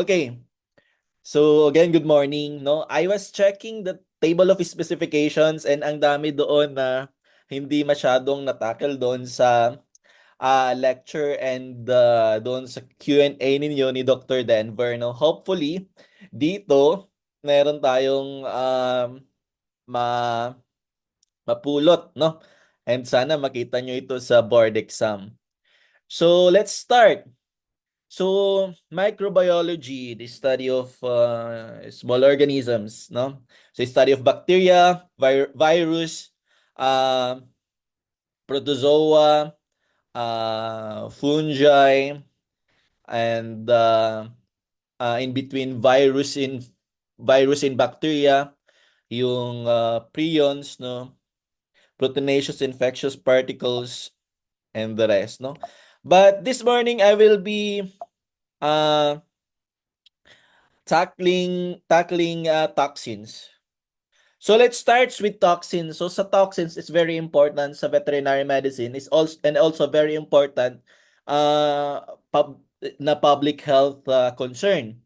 Okay. So again, good morning, no? I was checking the table of specifications and ang dami doon na hindi masyadong natakil doon sa lecture and doon sa Q&A ninyo ni Dr. Denver, no? Hopefully, dito meron tayong ma mapulot, no? And sana makita nyo ito sa board exam. So let's start. So, microbiology, the study of small organisms, no? So, study of bacteria, virus, uh, protozoa, fungi, and in between virus in bacteria, yung prions, no? Proteinaceous infectious particles, and the rest, no? But this morning, I will be uh, tackling toxins. So let's start with toxins. So sa toxins is very important sa veterinary medicine is also very important uh pub, na public health concern.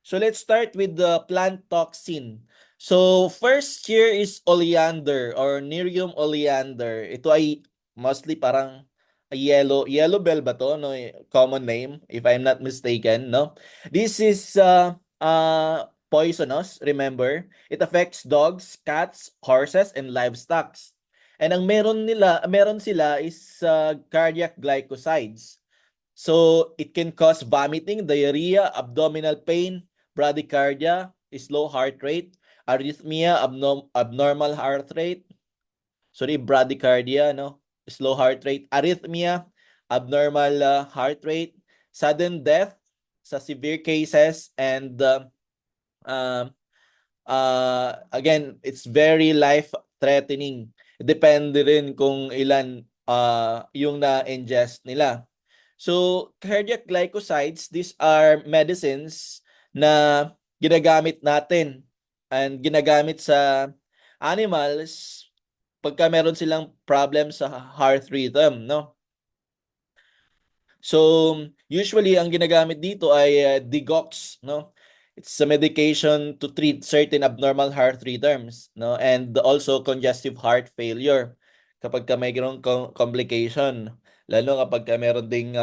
So let's start with the plant toxin. So first here is oleander or Nerium oleander. Ito ay mostly parang yellow bell ba to, no? Common name if I'm not mistaken, no? This is poisonous, remember? It affects dogs, cats, horses and livestock. And ang meron sila is cardiac glycosides. So it can cause vomiting, diarrhea, abdominal pain, bradycardia, slow heart rate, arrhythmia, abnormal heart rate, bradycardia, no? Slow heart rate, arrhythmia, abnormal heart rate, sudden death sa severe cases, and again, it's very life-threatening. Depende rin kung ilan yung na-ingest nila. So, cardiac glycosides, these are medicines na ginagamit natin and ginagamit sa animals pagka meron silang problem sa heart rhythm, no? So, usually ang ginagamit dito ay Digox, no? It's a medication to treat certain abnormal heart rhythms, no? And also congestive heart failure kapag ka mayroong complication, lalo kapag ka meron ding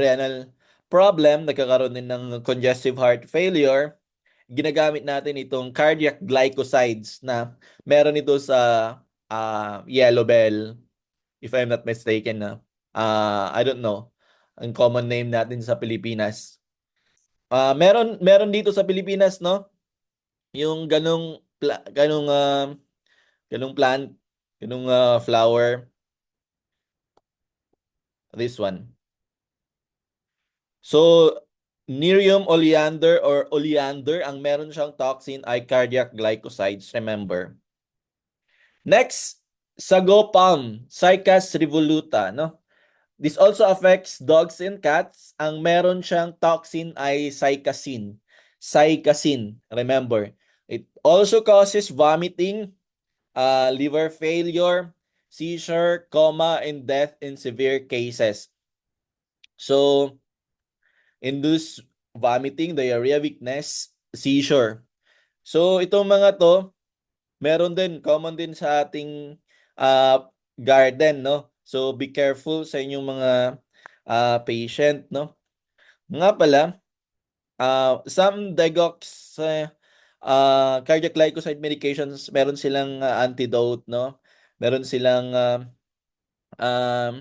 renal problem, nagkakaroon din ng congestive heart failure, ginagamit natin itong cardiac glycosides na meron ito sa yellow bell, if I'm not mistaken, na I don't know ang common name natin sa Pilipinas. Meron dito sa Pilipinas, no? Yung ganung plant, ganung flower, this one. So Nerium oleander or oleander, ang meron siyang toxin ay cardiac glycosides, remember. Next, sago palm, Cycas revoluta, no? This also affects dogs and cats. Ang meron siyang toxin ay cycacin. Cycacin, remember. It also causes vomiting, liver failure, seizure, coma, and death in severe cases. So, induce vomiting, diarrhea, weakness, seizure. So, itong mga to, meron din, common din sa ating garden, no? So, be careful sa inyong mga patient, no? Nga pala, some Degox cardiac glycoside medications, meron silang antidote, no? Meron silang um,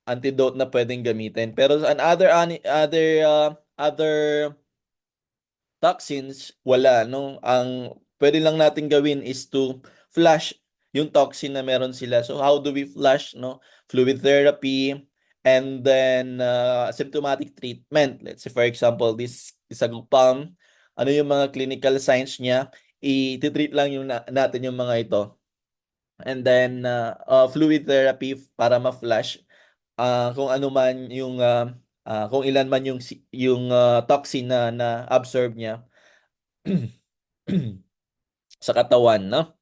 antidote na pwedeng gamitin. Pero other toxins, wala, no? Ang pwede lang natin gawin is to flush yung toxin na meron sila. So how do we flush, no? Fluid therapy, and then symptomatic treatment. Let's say for example, this isagupam, ano yung mga clinical signs niya, i-treat lang yung natin yung mga ito. And then fluid therapy para ma-flush kung ano man yung kung ilan man yung toxin na absorb niya sa katawan, no?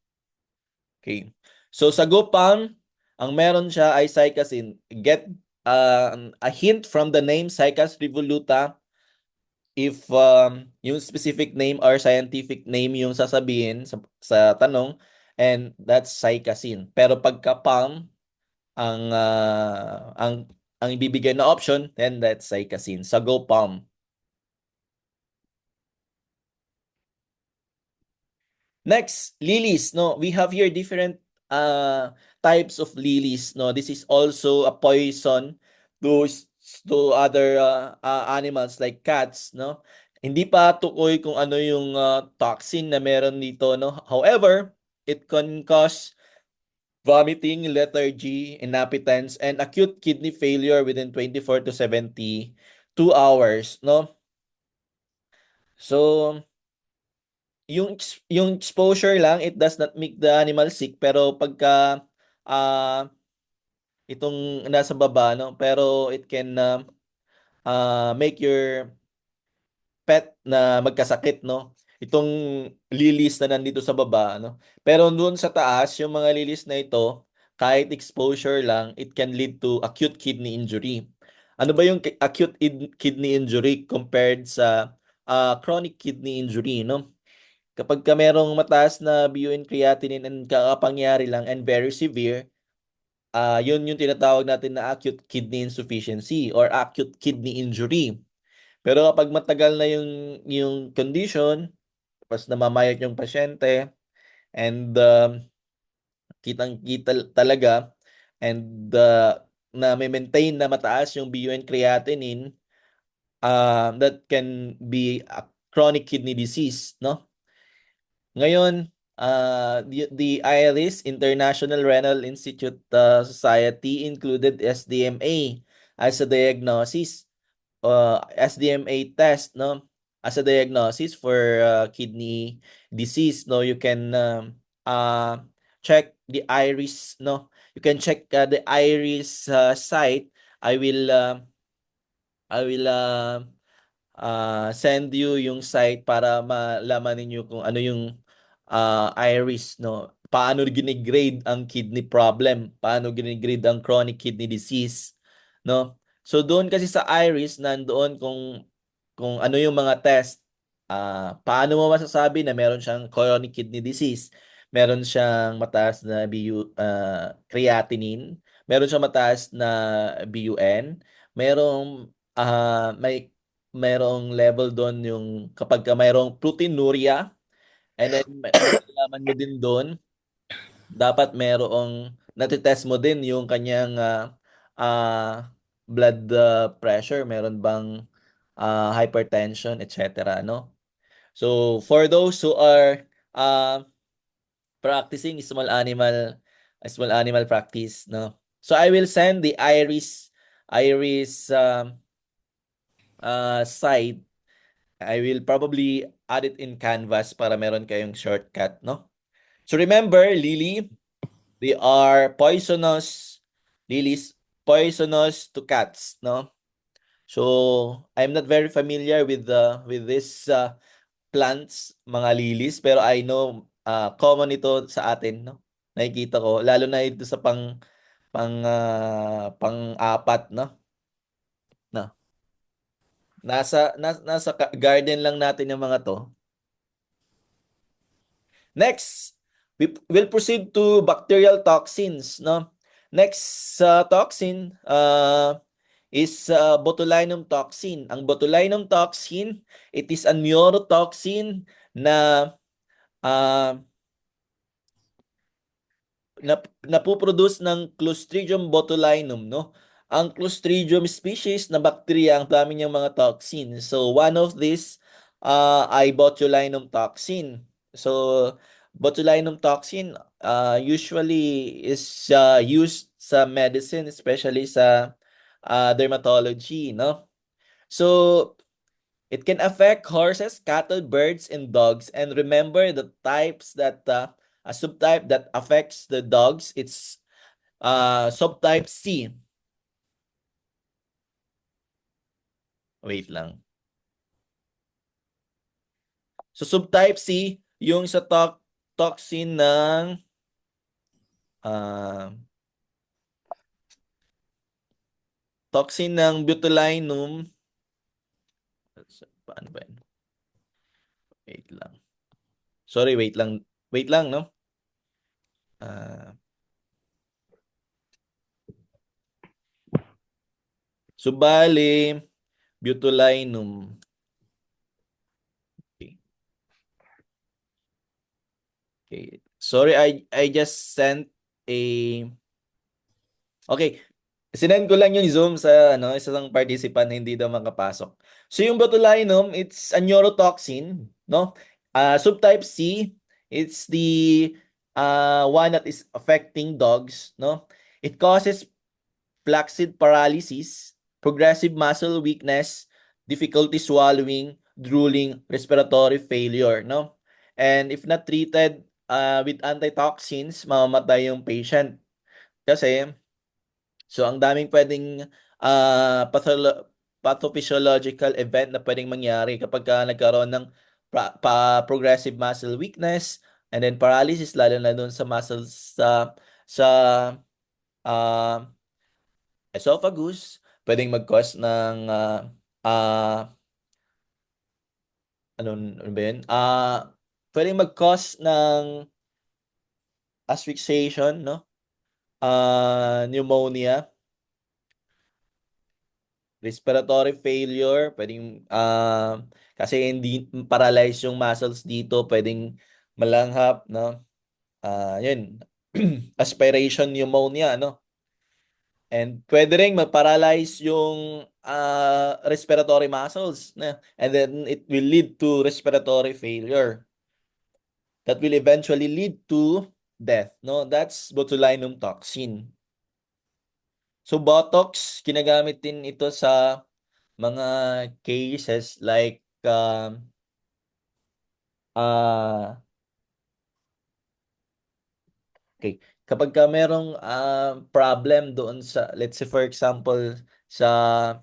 Okay. So sa Gopang, ang meron siya ay cycacin. Get a hint from the name Cycas revoluta. if yung specific name or scientific name yung sasabihin sa tanong, and that's cycacin. Pero pagka PAM ang ang ibibigay na option, then that's cycacin. So go PAM. Next, lilies. No, we have here different types of lilies. No, this is also a poison to to other animals like cats. No, hindi pa tukoy kung ano yung toxin na meron dito. No, however, it can cause vomiting, lethargy, inappetence, and acute kidney failure within 24 to 72 hours. No, so yung exposure lang, it does not make the animal sick, pero pagka itong nasa baba, no, pero it can make your pet na magkasakit, no, itong lilis na nandito sa baba, no, pero doon sa taas yung mga lilis na ito, kahit exposure lang, it can lead to acute kidney injury. Ano ba yung acute kidney injury compared sa chronic kidney injury, no? Kapag ka merong mataas na BUN creatinine and kakapangyari lang and very severe, yun yung tinatawag natin na acute kidney insufficiency or acute kidney injury. Pero kapag matagal na yung condition, tapos namamayat yung pasyente, and kitang-kita talaga, and na may maintain na mataas yung BUN creatinine, that can be a chronic kidney disease, no? Ngayon, the IRIS, International Renal Institute Society, included SDMA as a diagnosis, SDMA test, no, as a diagnosis for kidney disease. No, you can check the IRIS. No, you can check the IRIS site. I will I will send you yung site para malaman ninyo kung ano yung iris, no? Paano ginigrade ang kidney problem? Paano ginigrade ang chronic kidney disease, no? So doon kasi sa iris nandoon kung ano yung mga test. Paano mo masasabi na meron siyang chronic kidney disease? Meron siyang mataas na creatinine, meron siyang mataas na BUN, merong mayroong level doon yung kapag ka mayroong proteinuria, and then malalaman mo din doon, dapat mayroong natitest mo din yung kanyang blood pressure, meron bang hypertension, etc. No? So for those who are uh, practicing small animal practice, no? So I will send the iris site. I will probably add it in Canvas para meron kayong shortcut, no? So remember, Lily, they are poisonous. Lilies, poisonous to cats, no? So I'm not very familiar with this plants, mga lilies, pero I know common ito sa atin, no? Nakikita ko, lalo na ito sa pang-apat, no? No. Nasa garden lang natin yung mga to. Next, we will proceed to bacterial toxins, no? Next toxin is botulinum toxin. Ang botulinum toxin, it is a neurotoxin na uh, napoproduce ng Clostridium botulinum, no? Ang Clostridium species na bacteria, ang dami niyang mga toxin. So one of these ay botulinum toxin. So botulinum toxin usually is used sa medicine, especially sa dermatology, no? So it can affect horses, cattle, birds, and dogs. And remember the types that a subtype that affects the dogs, it's subtype C. Wait lang. So subtype C, yung sa toxin ng uh, botulinum. Paano ba yan? Wait lang. Sorry, wait lang. Wait lang, no? So, bali, butylinum. Okay. Okay. Sorry, I just sent a... Okay. Sinend ko lang yung Zoom sa isang participant na hindi daw makapasok. So yung botulinum, it's a neurotoxin, no? Subtype C, it's the one that is affecting dogs, no? It causes flaccid paralysis, progressive muscle weakness, difficulty swallowing, drooling, respiratory failure, no? And if not treated with antitoxins, mamamatay yung patient. Kasi so, ang daming pwedeng pathophysiological event na pwedeng mangyari kapag nagkaroon ng progressive muscle weakness and then paralysis, lalo na dun sa muscles sa uh, esophagus, pwedeng mag-cause ng ano ba yun? Pwedeng mag-cause ng asphyxiation, no? Pneumonia, respiratory failure, pwedeng kasi hindi paralyze yung muscles dito, pwedeng malanghap, no? Yun. Aspiration pneumonia, no? And pwede ring mag-paralyze yung respiratory muscles, na and then it will lead to respiratory failure. That will eventually lead to death, no? That's botulinum toxin. So Botox, ginagamit din ito sa mga cases like okay, kapag ka merong problem doon sa, let's say for example, sa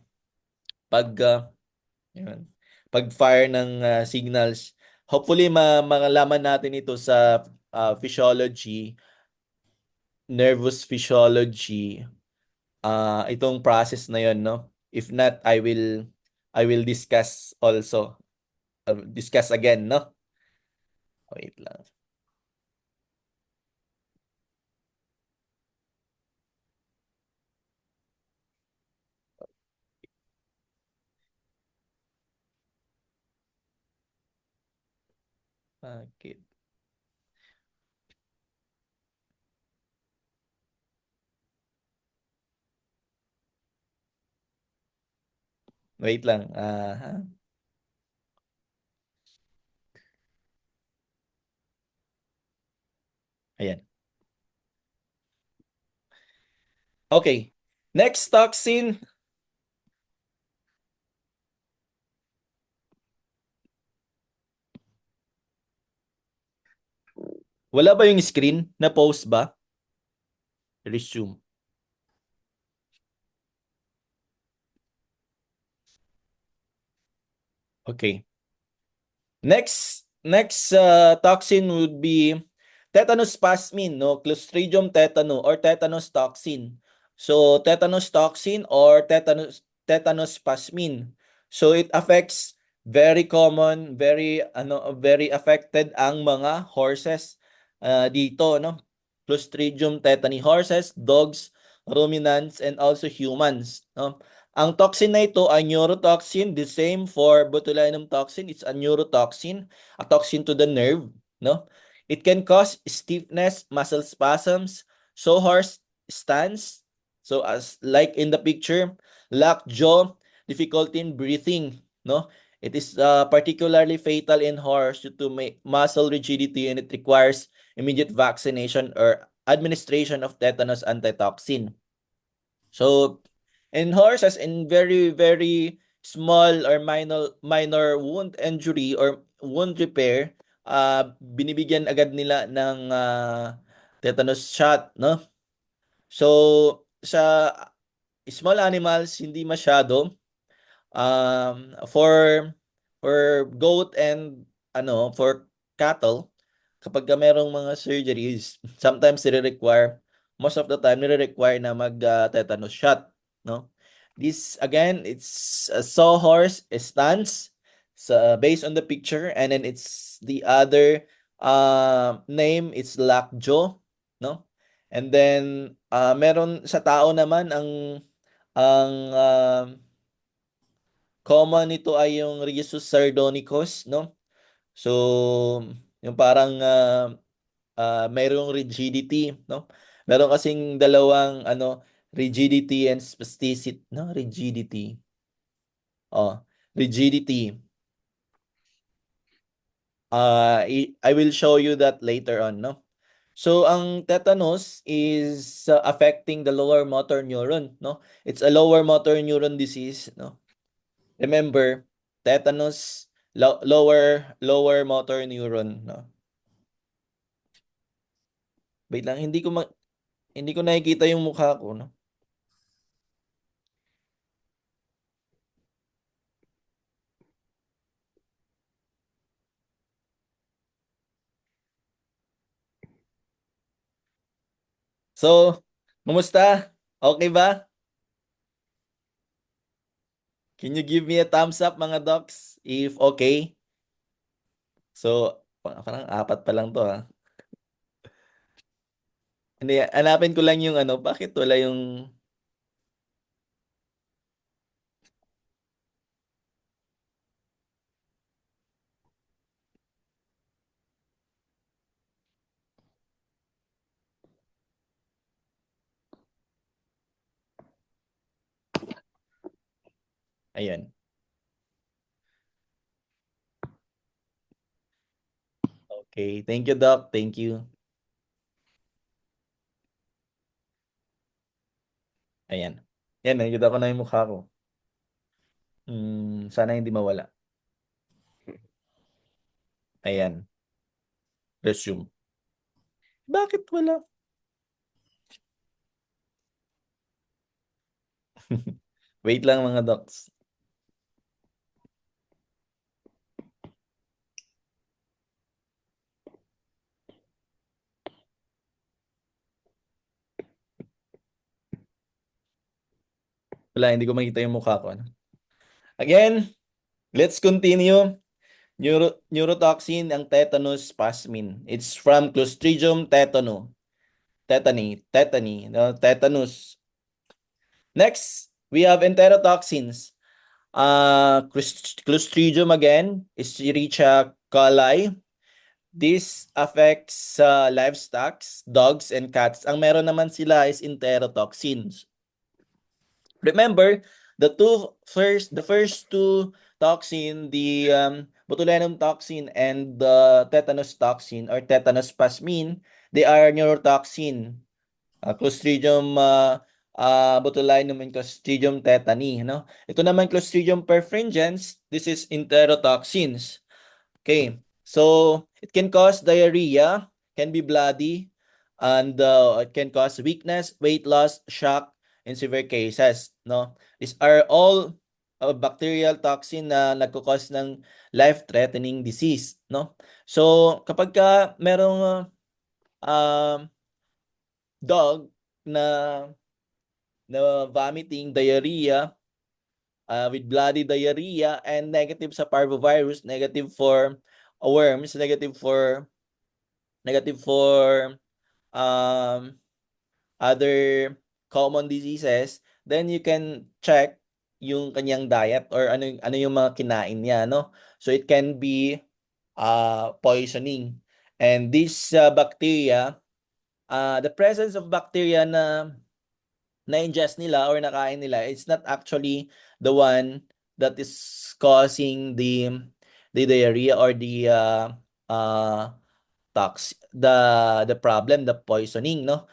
pag yun, pag-fire ng signals, hopefully malaman natin ito sa physiology, nervous physiology, itong process na yon, no? If not, I will discuss also, discuss again, no? Wait lang. Okay. Wait lang. Ayan. Okay. Next toxin. Wala ba yung screen? Na-post ba? Resume. Okay. Next toxin would be tetanus plasmin, no? Clostridium tetano or tetanus toxin. So tetanus toxin or tetanus plasmin. So it affects very common, very affected ang mga horses dito, no? Clostridium tetani horses, dogs, ruminants and also humans, no? Ang toxin na ito ay neurotoxin, the same for botulinum toxin. It's a neurotoxin, a toxin to the nerve, no? It can cause stiffness, muscle spasms, sore horse stance. So as like in the picture, locked jaw, difficulty in breathing, no? It is particularly fatal in horse due to muscle rigidity, and it requires immediate vaccination or administration of tetanus antitoxin. So in horses, in very, very small or minor wound injury or wound repair, binibigyan agad nila ng tetanus shot, no? So sa small animals, hindi masyado. For goat and for cattle, kapag merong mga surgeries, sometimes most of the time nire-require na mag tetanus shot, no? This again, it's a sawhorse stance, based on the picture, and then it's the other name, it's lockjaw, no? And then meron sa tao naman ang common nito ay yung Rhesus sardonicus, no? So yung parang mayroong rigidity, no? Meron kasing dalawang rigidity and spasticity, no? Rigidity. Oh, rigidity. I will show you that later on, no? So ang tetanus is affecting the lower motor neuron, no? It's a lower motor neuron disease, no? Remember, tetanus, lower motor neuron, no? Wait lang, hindi ko nakikita yung mukha ko, no? So, kumusta? Okay ba? Can you give me a thumbs up, mga docs, if okay? So, parang apat pa lang to, ha? Hindi, hanapin ko lang yung bakit wala yung... Ayan. Okay, thank you, Doc. Thank you. Ayan. Yan, nakikita ko na yung mukha ko. Sana hindi mawala. Ayan. Resume. Bakit wala? Wait lang, mga docs. Wala, hindi ko makita yung mukha ko. Again, let's continue. Neurotoxin, ang tetanus plasmin. It's from Clostridium tetani, no? Tetanus. Next, we have enterotoxins. Clostridium again, Escherichia coli. This affects livestock, dogs and cats. Ang meron naman sila is enterotoxins. Remember, the first two toxin, the botulinum toxin and the tetanus toxin or tetanus plasmin, they are neurotoxin. Clostridium botulinum and Clostridium tetani, no? Ito naman Clostridium perfringens, this is enterotoxins. Okay, so it can cause diarrhea, can be bloody, and it can cause weakness, weight loss, shock, in severe cases, no? These are all bacterial toxin na nagkukos ng life-threatening disease, no? So, kapag ka merong dog na vomiting, diarrhea, with bloody diarrhea, and negative sa parvovirus, negative for worms, negative for other common diseases, then you can check yung kanyang diet or ano yung mga kinain niya, no? So it can be poisoning. And this bacteria, the presence of bacteria na ingest nila or nakain nila, it's not actually the one that is causing the diarrhea or the the problem, the poisoning, no?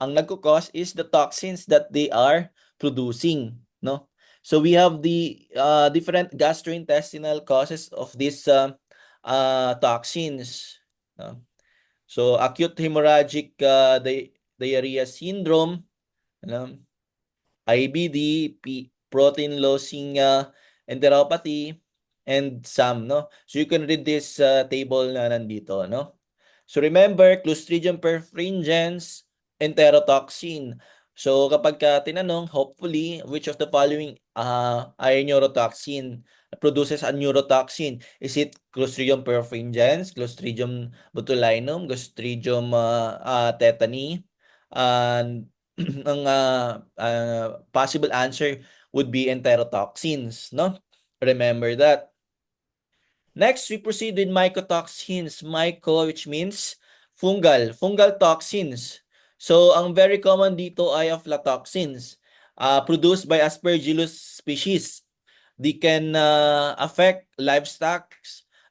Ang nagko-cause is the toxins that they are producing, no? So we have the different gastrointestinal causes of these toxins, no? So acute hemorrhagic diarrhea syndrome, IBD, protein losing enteropathy, and some, no? So you can read this table na nandito, no? So remember, Clostridium perfringens, enterotoxin. So kapag tinanong, hopefully, which of the following are neurotoxin produces a neurotoxin? Is it Clostridium perfringens, Clostridium botulinum, Clostridium tetani? And ang possible answer would be enterotoxins, no? Remember that. Next, we proceed with mycotoxins. Myco, which means fungal. Fungal toxins. So, ang very common dito ay aflatoxins, produced by Aspergillus species. They can affect livestock,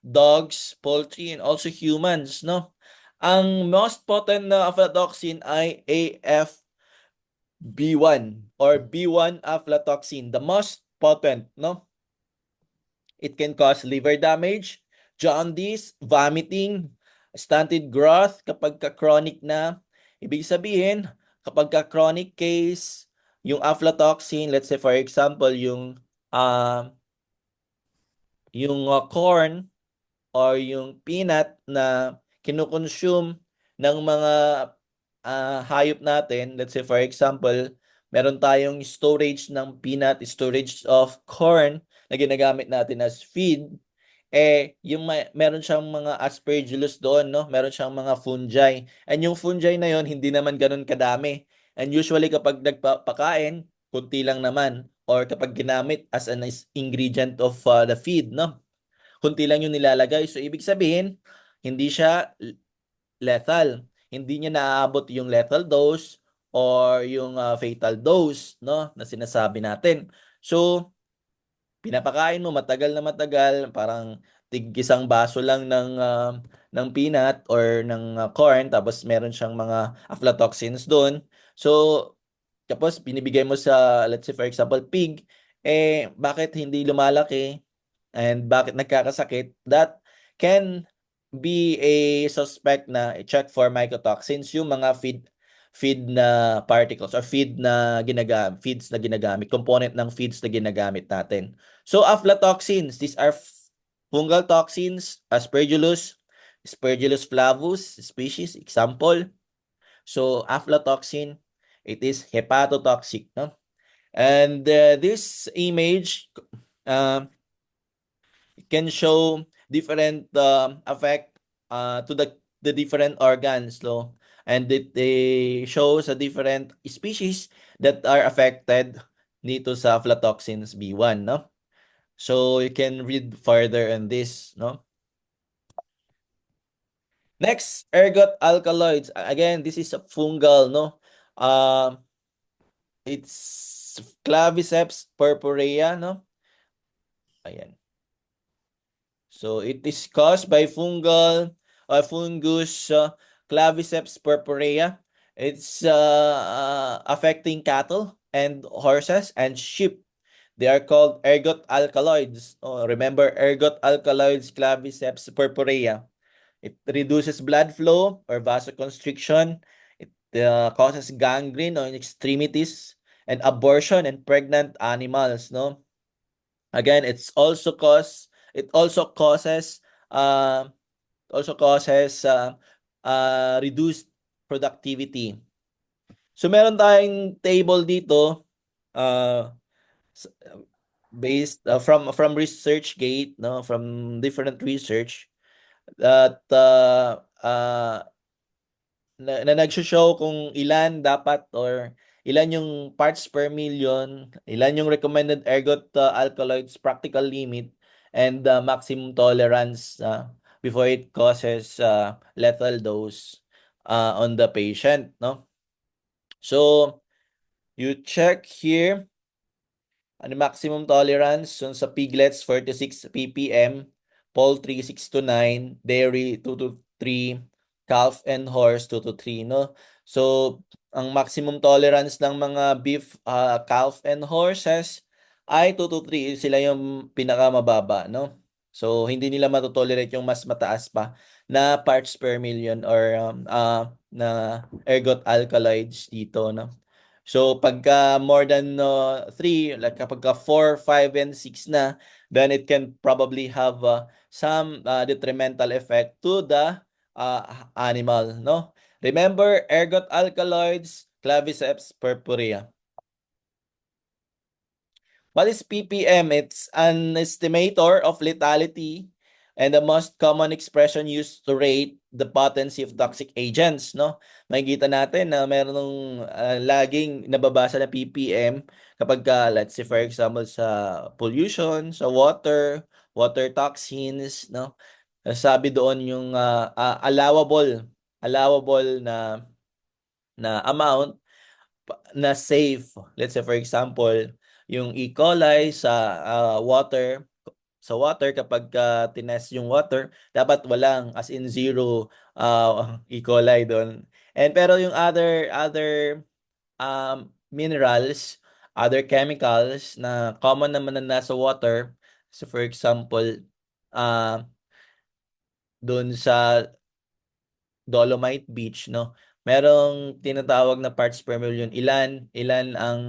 dogs, poultry, and also humans, no? Ang most potent na aflatoxin ay AFB1 or B1 aflatoxin, the most potent, no? It can cause liver damage, jaundice, vomiting, stunted growth kapag ka-chronic na. Ibig sabihin, kapag ka-chronic case, yung aflatoxin, let's say for example, corn or yung peanut na kinukonsume ng mga hayop natin, let's say for example, meron tayong storage ng peanut, storage of corn na ginagamit natin as feed, meron siyang mga aspergillus doon, no? Meron siyang mga fungi. And yung fungi na yon hindi naman ganun kadami. And usually kapag nagpapakain, kunti lang naman. Or kapag ginamit as an ingredient of the feed, no? Kunti lang yung nilalagay. So, ibig sabihin, hindi siya lethal. Hindi niya naaabot yung lethal dose or yung fatal dose, no, na sinasabi natin. So, pinapakain mo matagal na matagal, parang tig-isang baso lang ng peanut or ng corn, tapos meron siyang mga aflatoxins doon. So, tapos binibigay mo sa, let's say for example, pig, bakit hindi lumalaki and bakit nagkakasakit? That can be a suspect na check for mycotoxins, yung mga feed na particles or feeds na ginagamit, component ng feeds na ginagamit natin. So aflatoxins, these are fungal toxins, Aspergillus flavus species, example. So aflatoxin, it is hepatotoxic, no? And this image can show different effect to the different organs, no? And they shows a different species that are affected dito sa aflatoxins B1, no? So you can read further on this, no? Next, ergot alkaloids. Again, this is a fungal, no? It's Claviceps purpurea, no? Ayan. So it is caused by fungus Claviceps purpurea. It's affecting cattle and horses and sheep. They are called ergot alkaloids. Oh, remember ergot alkaloids, Claviceps purpurea. It reduces blood flow or vasoconstriction. It causes gangrene on extremities and abortion in pregnant animals, no? Again, it also causes reduced productivity. So meron tayong table dito uh, based from ResearchGate, no, from different research that na nagsho-show kung ilan dapat or ilan yung parts per million, ilan yung recommended ergot alkaloids practical limit, and maximum tolerance before it causes lethal dose on the patient, no? So, you check here, ano maximum tolerance so sa piglets 46 ppm, poultry 6 to 9, dairy 2 to 3, calf and horse 2 to 3, no? So, ang maximum tolerance ng mga beef, calf and horses ay 2 to 3, sila yung pinakamababa, no? So, hindi nila matotolerate yung mas mataas pa na parts per million or na ergot alkaloids dito, no? So pagka more than 3, like kapagka 4, 5, and 6 na, then it can probably have some detrimental effect to the animal, no? Remember, ergot alkaloids Claviceps purpurea. What is ppm? It's an estimator of lethality and the most common expression used to rate the potency of toxic agents, no? Makikita natin na meron laging nababasa na ppm kapag let's say for example sa pollution, sa water toxins, no? Sabi doon yung allowable na amount na safe. Let's say for example, yung E. coli sa water kapag tinest yung water, dapat walang as in zero E. coli doon. And pero yung other minerals, other chemicals na common naman na nasa water, so for example, doon sa Dolomite Beach, no? Merong tinatawag na parts per million. Ilan ang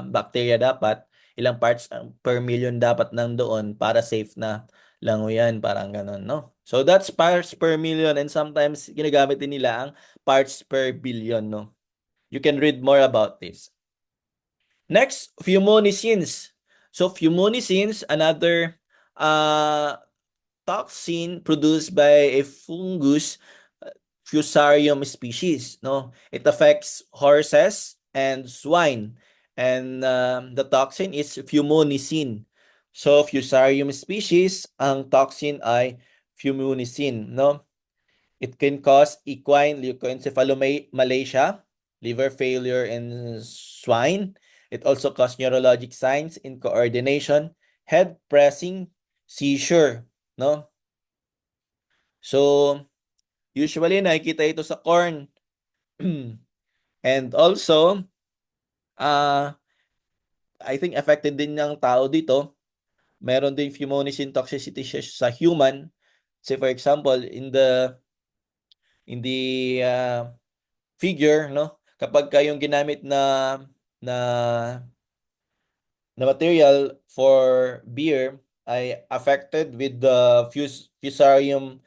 bacteria dapat, ilang parts per million dapat nandoon para safe na languyan, parang ganun, no? So that's parts per million and sometimes ginagamit din nila ang parts per billion, no? You can read more about this. Next, fumonisin. So fumonisin, another toxin produced by a fungus, Fusarium species, no? It affects horses and swine, and the toxin is fumonisin. So Fusarium species, ang toxin ay fumonisin, no? It can cause equine leukoencephalomalacia, liver failure in swine. It also causes neurologic signs in coordination, head pressing, seizure, no? So usually nakikita ito sa corn. And also, I think affected din ng tao dito. Meron din fumonisin toxicity sa human. Say for example, in the figure, no? Kapag yung ginamit na na material for beer ay affected with the fusarium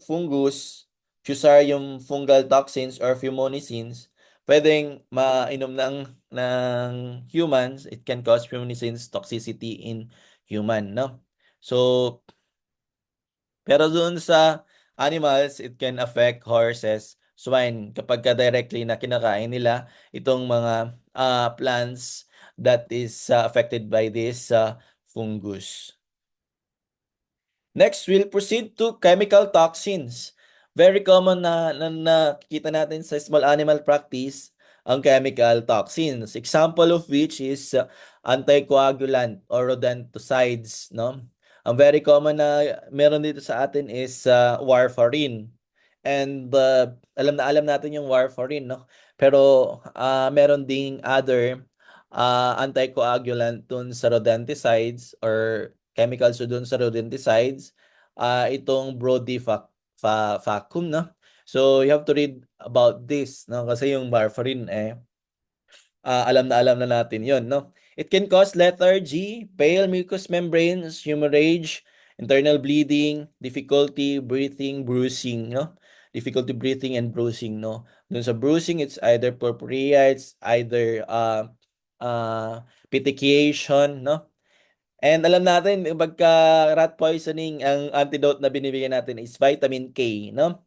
fungus, fusarium fungal toxins or fumonisins, pwedeng mainom ng humans. It can cause fumonisins toxicity in human, no? So, pero doon sa animals, it can affect horses, swine, kapag directly na kinakain nila itong mga plants that is affected by this fungus. Next, we'll proceed to chemical toxins. Very common na nakikita natin sa small animal practice ang chemical toxins. Example of which is anticoagulant or rodenticides, no? Ang very common na meron dito sa atin is warfarin. And alam natin yung warfarin, no? Pero meron ding other anticoagulant dun sa rodenticides or chemicals dun sa rodenticides, itong brodifacoum, no? So you have to read about this, no? Kasi yung warfarin alam na natin yon, no? It can cause lethargy, pale mucous membranes, hemorrhage, internal bleeding, difficulty breathing, bruising, no? Difficulty breathing and bruising, no? Dun sa bruising, it's either purpurea, it's either petechiation, no? And alam natin, pagka rat poisoning, ang antidote na binibigyan natin is vitamin K, no?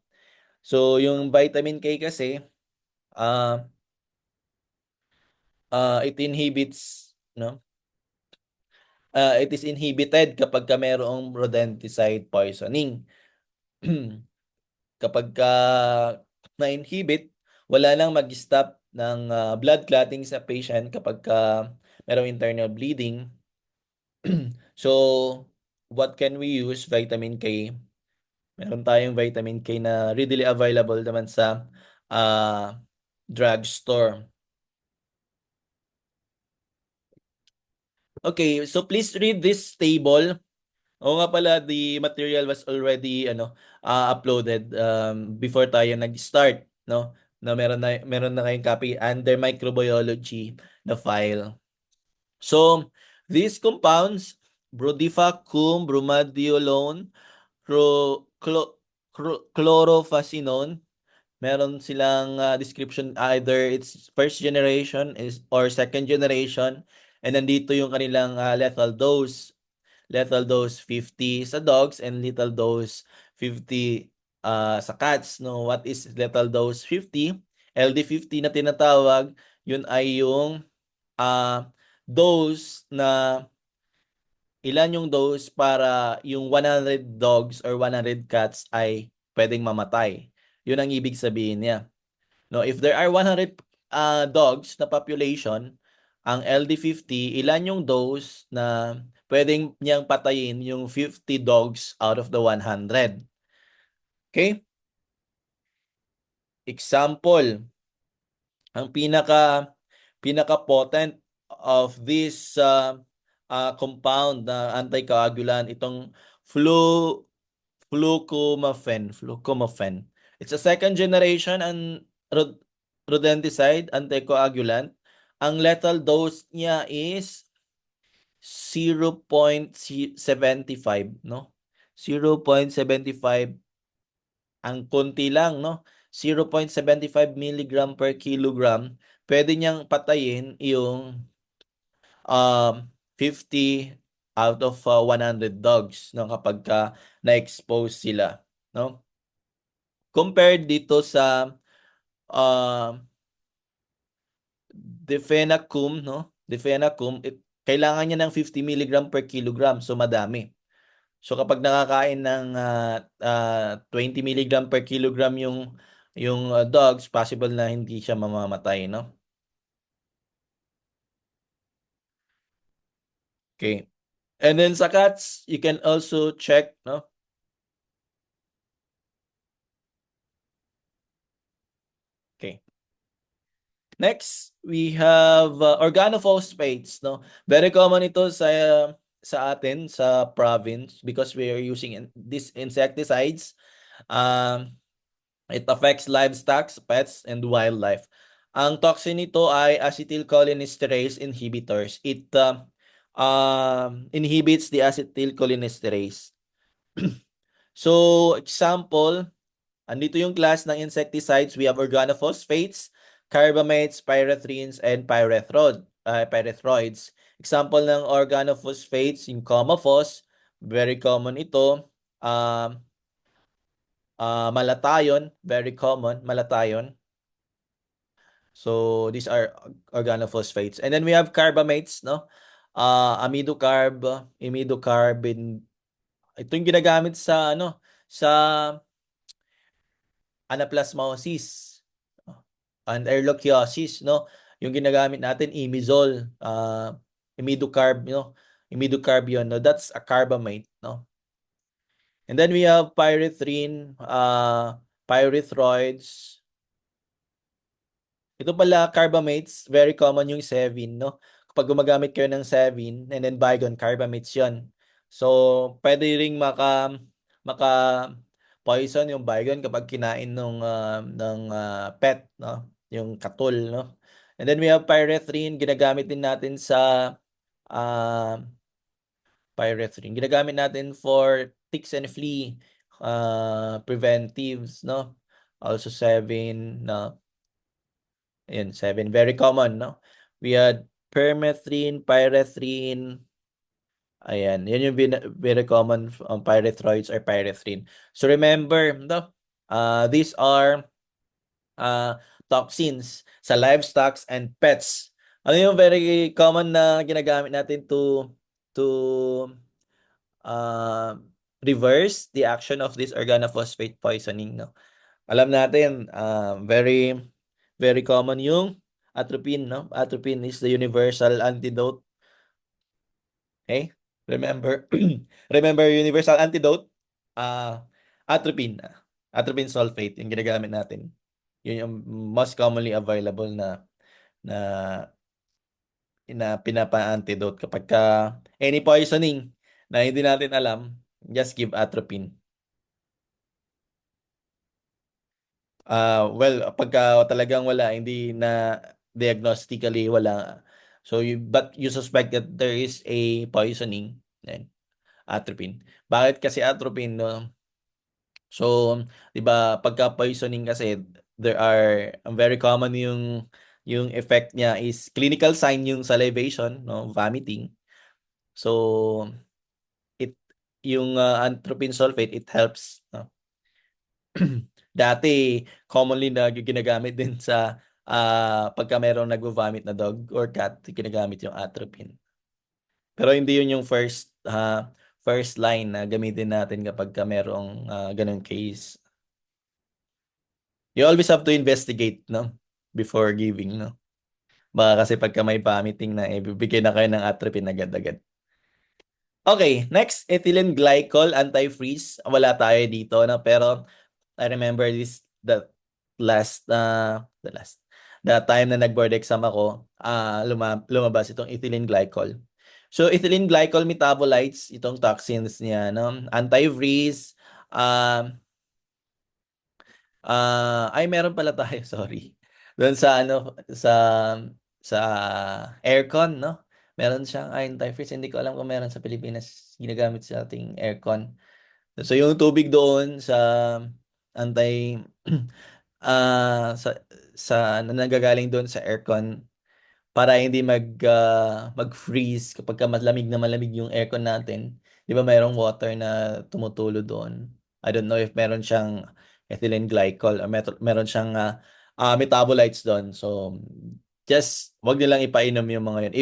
So, yung vitamin K kasi, it inhibits, no? It is inhibited kapag ka mayroong rodenticide poisoning. Kapag na-inhibit, wala nang mag-stop ng blood clotting sa patient kapag mayroong internal bleeding. So, what can we use? Vitamin K. Meron tayong vitamin K na readily available naman sa drugstore. Okay, so please read this table. Oo nga pala, the material was already uploaded before tayo nag-start, no? Na meron na kayong copy under microbiology na file. So, these compounds, brodifacoum, bromadiolone, chlorofacinone, Meron silang description, either it's first generation is or second generation, and nandito yung kanilang lethal dose. Lethal dose 50 sa dogs and lethal dose 50 sa cats. No, what is lethal dose 50? LD50 na tinatawag, yun ay yung dose na ilan yung dose para yung 100 dogs or 100 cats ay pwedeng mamatay. Yun ang ibig sabihin niya. No, if there are 100 dogs na population, ang LD50, ilan yung dose na pwedeng niyang patayin yung 50 dogs out of the 100. Okay? Example, ang pinaka potent of this compound na anticoagulant, itong fluclomifen. It's a second generation and rodenticide anticoagulant. Ang lethal dose niya is 0.75, no? 0.75, ang konti lang, no? 0.75 milligram per kilogram. Pwede niyang patayin yung 50 out of 100 dogs, no, kapag na-expose sila, no? Compared dito sa Difenacum, no? Difenacum, kailangan niya ng 50 milligram per kilogram, so madami. So kapag nakakain ng 20 milligram per kilogram yung dogs, possible na hindi siya mamamatay, no? Okay. And then sa cats, you can also check, no? Okay. Next, we have organophosphates, no? Very common ito sa atin sa province because we are using these insecticides. It affects livestock, pets, and wildlife. Ang toxin nito ay acetylcholinesterase inhibitors. It inhibits the acetylcholinesterase. So, example, andito yung class ng insecticides. We have organophosphates, carbamates, pyrethrins, and pyrethroids. Example ng organophosphates, yung Comafos, very common ito. Malathion, very common, malathion. So, these are organophosphates. And then we have carbamates, no? Amidocarb, imidocarbin. Ito yung ginagamit sa, sa anaplasmosis and ehrlichiosis, no? Yung ginagamit natin, imizol, imidocarb, imidocarb yun, no? That's a carbamate, no? And then we have pyrethrin, pyrethroids. Ito pala, carbamates, very common yung Sevin, no? Kapag gumagamit kayo ng Sevin and then Baygon, carbamates yon. So, pwede ring maka poison yung Baygon kapag kinain ng pet, no? Yung katul, no? And then we have pyrethrin, ginagamit din natin sa pyrethrin. Ginagamit natin for ticks and flea preventives, no? Also Sevin, no? Ayan, 7. Very common, no? We had permethrin, pyrethrin. Ayan, yan yung very common pyrethroids or pyrethrin. So remember, no? These are toxins sa livestock and pets. Ano yung very common na ginagamit natin to uh, reverse the action of this organophosphate poisoning, no? Alam natin, very common yung atropine, no? Atropine is the universal antidote. Okay? Remember, remember universal antidote? Atropine. Atropine sulfate, yung ginagamit natin. Yun yung most commonly available na pinapa-antidote kapag any poisoning na hindi natin alam, just give atropine. Well, pagka talagang wala, hindi na diagnostically wala. So but you suspect that there is a poisoning, then atropine. Bakit kasi atropine, no? So, 'di ba, pagka poisoning kasi there are very common yung effect niya is clinical sign yung salivation, no, vomiting. So it yung atropine sulfate, it helps, no. Dati commonly na ginagamit din sa pagka merong nagvo-vomit na dog or cat, ginagamit yung atropine. Pero hindi yun yung first line na gamitin natin kapag merong ganung case. You always have to investigate, no, before giving, no. Baka kasi pagka may vomiting na, bibigyan na kayo ng atropine agad-agad. Okay, next, ethylene glycol anti-freeze. Wala tayo dito, no, pero I remember the time na nag-board exam ako, lumabas itong ethylene glycol. So ethylene glycol metabolites, itong toxins niya, no, anti-freeze, meron pala tayo, sorry. Doon sa sa aircon, no? Meron siyang anti-freeze. Hindi ko alam kung meron sa Pilipinas ginagamit sa ating aircon. So yung tubig doon sa anti sa nanggagaling doon sa aircon para hindi mag-freeze kapag malamig na malamig yung aircon natin. 'Di ba mayroong water na tumutulo doon? I don't know if meron siyang ethylene glycol or meron siyang metabolites doon. So just wag nilang ipainom yung mga yun.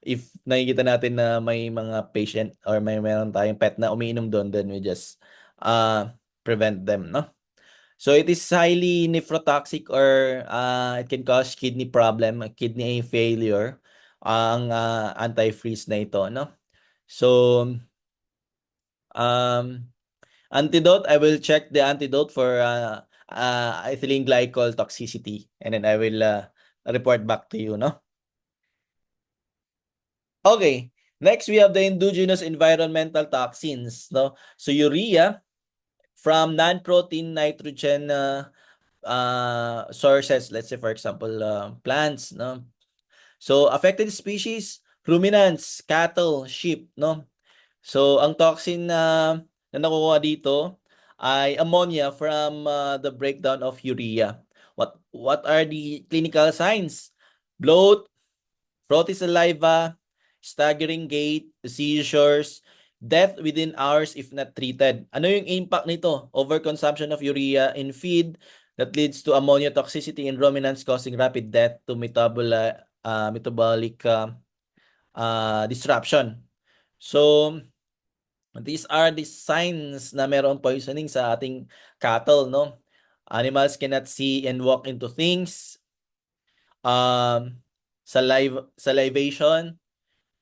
If nakikita natin na may mga patient or meron tayong pet na umiinom doon, then we just prevent them, no? So it is highly nephrotoxic or it can cause kidney problem, kidney failure, ang antifreeze na ito, no? So antidote, I will check the antidote for ethylene glycol toxicity, and then I will report back to you, no? Okay, next we have the endogenous environmental toxins, no? So urea from non-protein nitrogen sources, let's say for example plants, no. So affected species, ruminants, cattle, sheep, no. So ang toxin na nakukuha dito ay ammonia from the breakdown of urea. What are the clinical signs? Bloat, frothy saliva, staggering gait, seizures, death within hours if not treated. Ano yung impact nito? Overconsumption of urea in feed that leads to ammonia toxicity in ruminants causing rapid death to metabolic disruption. So, these are the signs na meron poisoning sa ating cattle, no? Animals cannot see and walk into things. Salivation,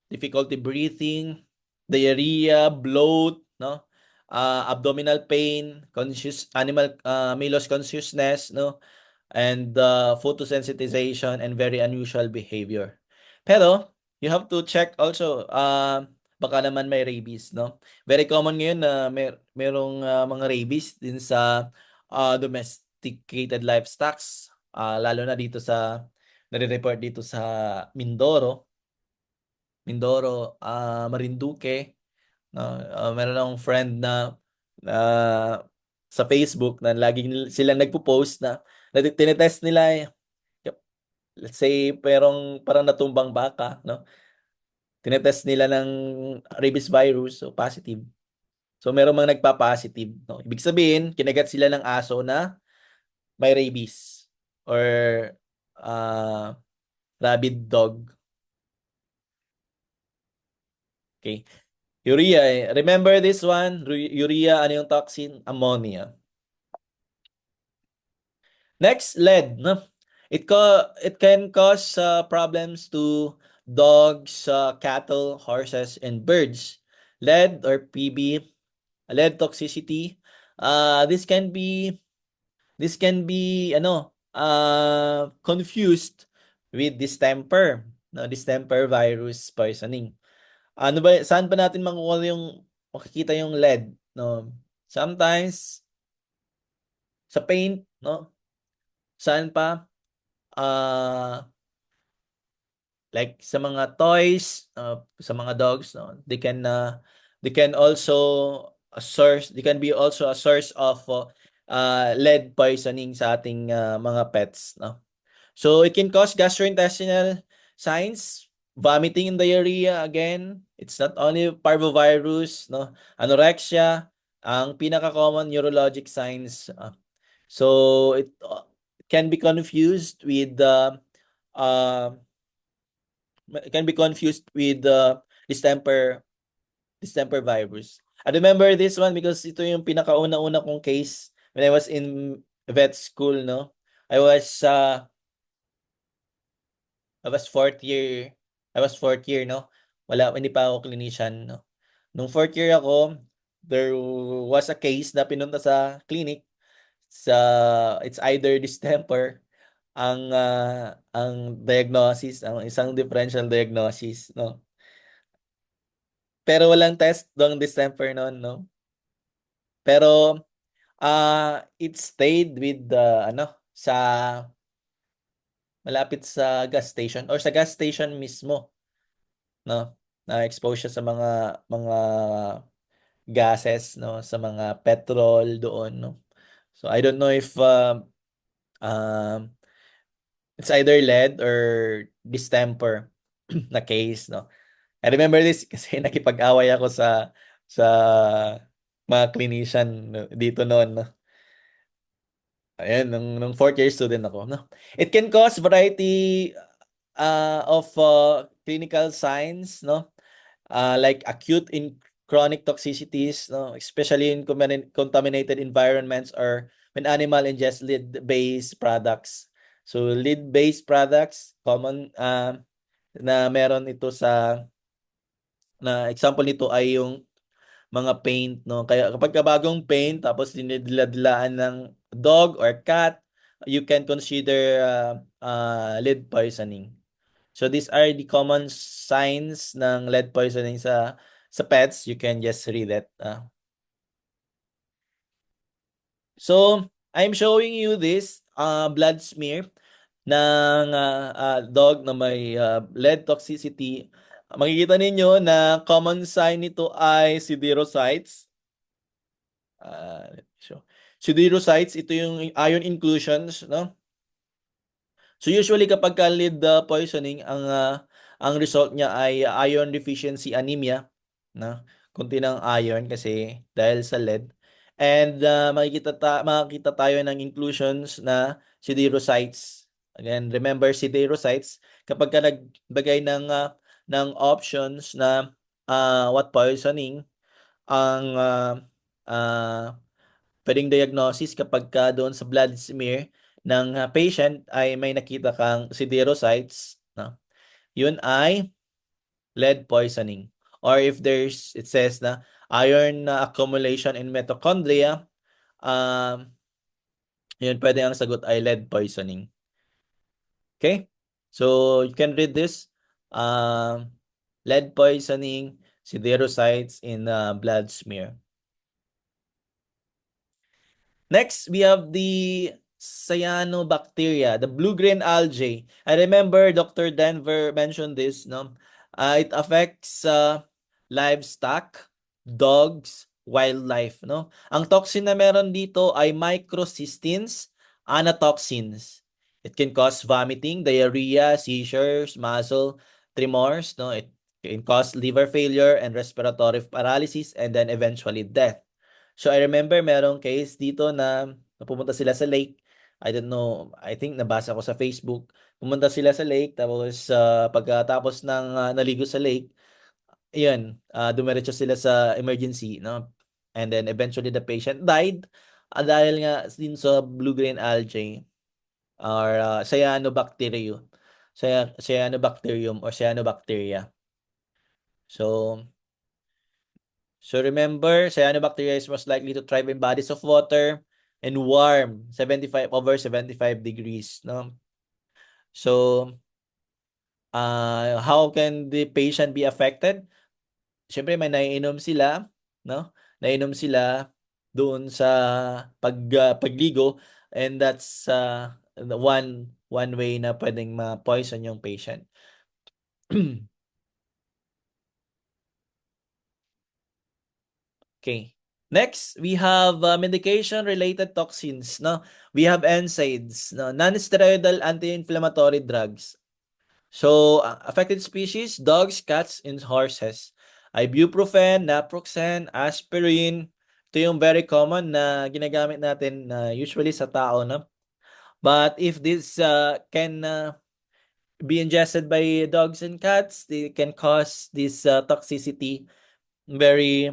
difficulty breathing, diarrhea, bloat, no? Abdominal pain, may lost consciousness, no? And photosensitization and very unusual behavior. Pero you have to check also baka naman may rabies, no? Very common ngayon na merong mga rabies din sa domesticated livestock, lalo na dito sa nare-report dito sa Mindoro, Marinduque, no? Meron akong friend na sa Facebook na laging silang nagpo-post na tinetest nila, let's say parang natumbang baka, no? Tinetest nila ng rabies virus, so positive. So merong mga nagpa-positive, no? Ibig sabihin, kinagat sila ng aso na may rabies or rabid dog. Okay. Urea, remember this one? Urea, ano yung toxin? Ammonia. Next, lead, no? It can cause problems to dogs, cattle, horses, and birds. Lead or PB, lead toxicity. This can be confused with distemper, no? Distemper virus poisoning. Saan pa natin makikita yung lead, no? Sometimes sa paint, no? Saan pa? Like sa mga toys, sa mga dogs, no? They can also they can be also a source of lead poisoning sa ating mga pets, no? So it can cause gastrointestinal signs, vomiting and diarrhea again. It's not only parvovirus, no? Anorexia, ang pinaka-common neurologic signs. So it can be confused with uh, distemper virus. I remember this one because ito yung pinakauna-una kong case when I was in vet school, no? I was uh, I was fourth year. I was fourth year, no? Hindi pa ako clinician, no? Nung fourth year ako, there was a case na pinunta sa clinic. It's either distemper ang diagnosis, ang isang differential diagnosis, no? Pero walang test ng distemper noon, no? Pero it stayed with the sa malapit sa gas station or sa gas station mismo, no? Na-expose siya sa mga gases, no, sa mga petrol doon, no. So I don't know if um it's either lead or distemper na case, no. I remember this kasi nakipag-away ako sa mga clinician dito noon, no. Ayan, nung fourth year student ako, no. It can cause variety of clinical signs, no. Like acute in chronic toxicities, no, especially in contaminated environments or when animal ingest lead-based products. So lead-based products, common na meron ito na example nito ay yung mga paint, no? Kaya kapag bagong paint, tapos dinidila-dilaan ng dog or cat, you can consider lead poisoning. So these are the common signs ng lead poisoning sa pets. You can just read it. So I'm showing you this blood smear ng dog na may lead toxicity. Makikita ninyo na common sign nito ay siderocytes. Siderocytes, ito yung iron inclusions, no? So usually kapag lead poisoning, ang result niya ay iron deficiency anemia, no? Kunti ng iron kasi dahil sa lead. And makikita tayo ng inclusions na siderocytes. Again, remember siderocytes, kapag ka nagbagay ng options na what poisoning ang pwedeng diagnosis kapag ka doon sa blood smear ng patient ay may nakita kang siderocytes, no? Yun ay lead poisoning. Or if it says na iron accumulation in mitochondria, yun pwede ang sagot ay lead poisoning. Okay? So you can read this. Lead poisoning, siderocytes in blood smear. Next, we have the cyanobacteria, the blue-green algae. I remember Dr. Denver mentioned this, no? It affects livestock, dogs, wildlife, no? Ang toxin na meron dito ay microcystins, anatoxins. It can cause vomiting, diarrhea, seizures, muscle tremors, no? It can cause liver failure and respiratory paralysis and then eventually death. So I remember merong case dito na pumunta sila sa lake. I don't know, I think nabasa ko sa Facebook. Pumunta sila sa lake tapos pagkatapos ng naligo sa lake, ayun, dumiretso sila sa emergency, no? And then eventually the patient died dahil nga din sa blue-green algae or cyanobacterium or cyanobacteria. So remember, cyanobacteria is most likely to thrive in bodies of water and warm, over 75 degrees, no? So, how can the patient be affected? Siyempre may naiinom sila, no? Naiinom sila doon sa pagligo, and that's the one way na pwedeng ma-poison yung patient. Okay. Next, we have medication-related toxins. No, we have NSAIDs, no, non-steroidal anti-inflammatory drugs. So, affected species, dogs, cats, and horses. Ibuprofen, naproxen, aspirin. Ito yung very common na ginagamit natin usually sa tao, no? But if this can be ingested by dogs and cats, they can cause this toxicity. Very,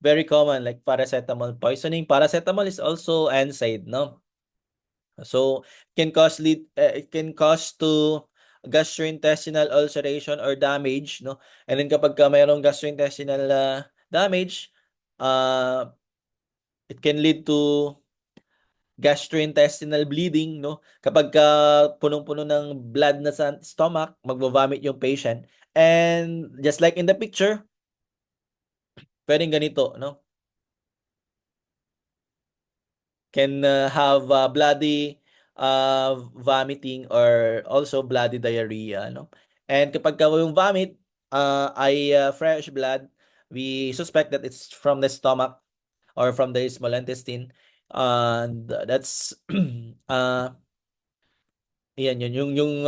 very common, like paracetamol poisoning. Paracetamol is also NSAID, no? So it can cause to gastrointestinal ulceration or damage, no? And then kapag mayroong gastrointestinal damage, uh, it can lead to gastrointestinal bleeding, no? Kapag punong-puno ng blood na sa stomach, magvo-vomit yung patient. And just like in the picture, pwedeng ganito, no? Can have bloody vomiting or also bloody diarrhea, no? And kapag yung vomit ay fresh blood, we suspect that it's from the stomach or from the small intestine. And that's yan yung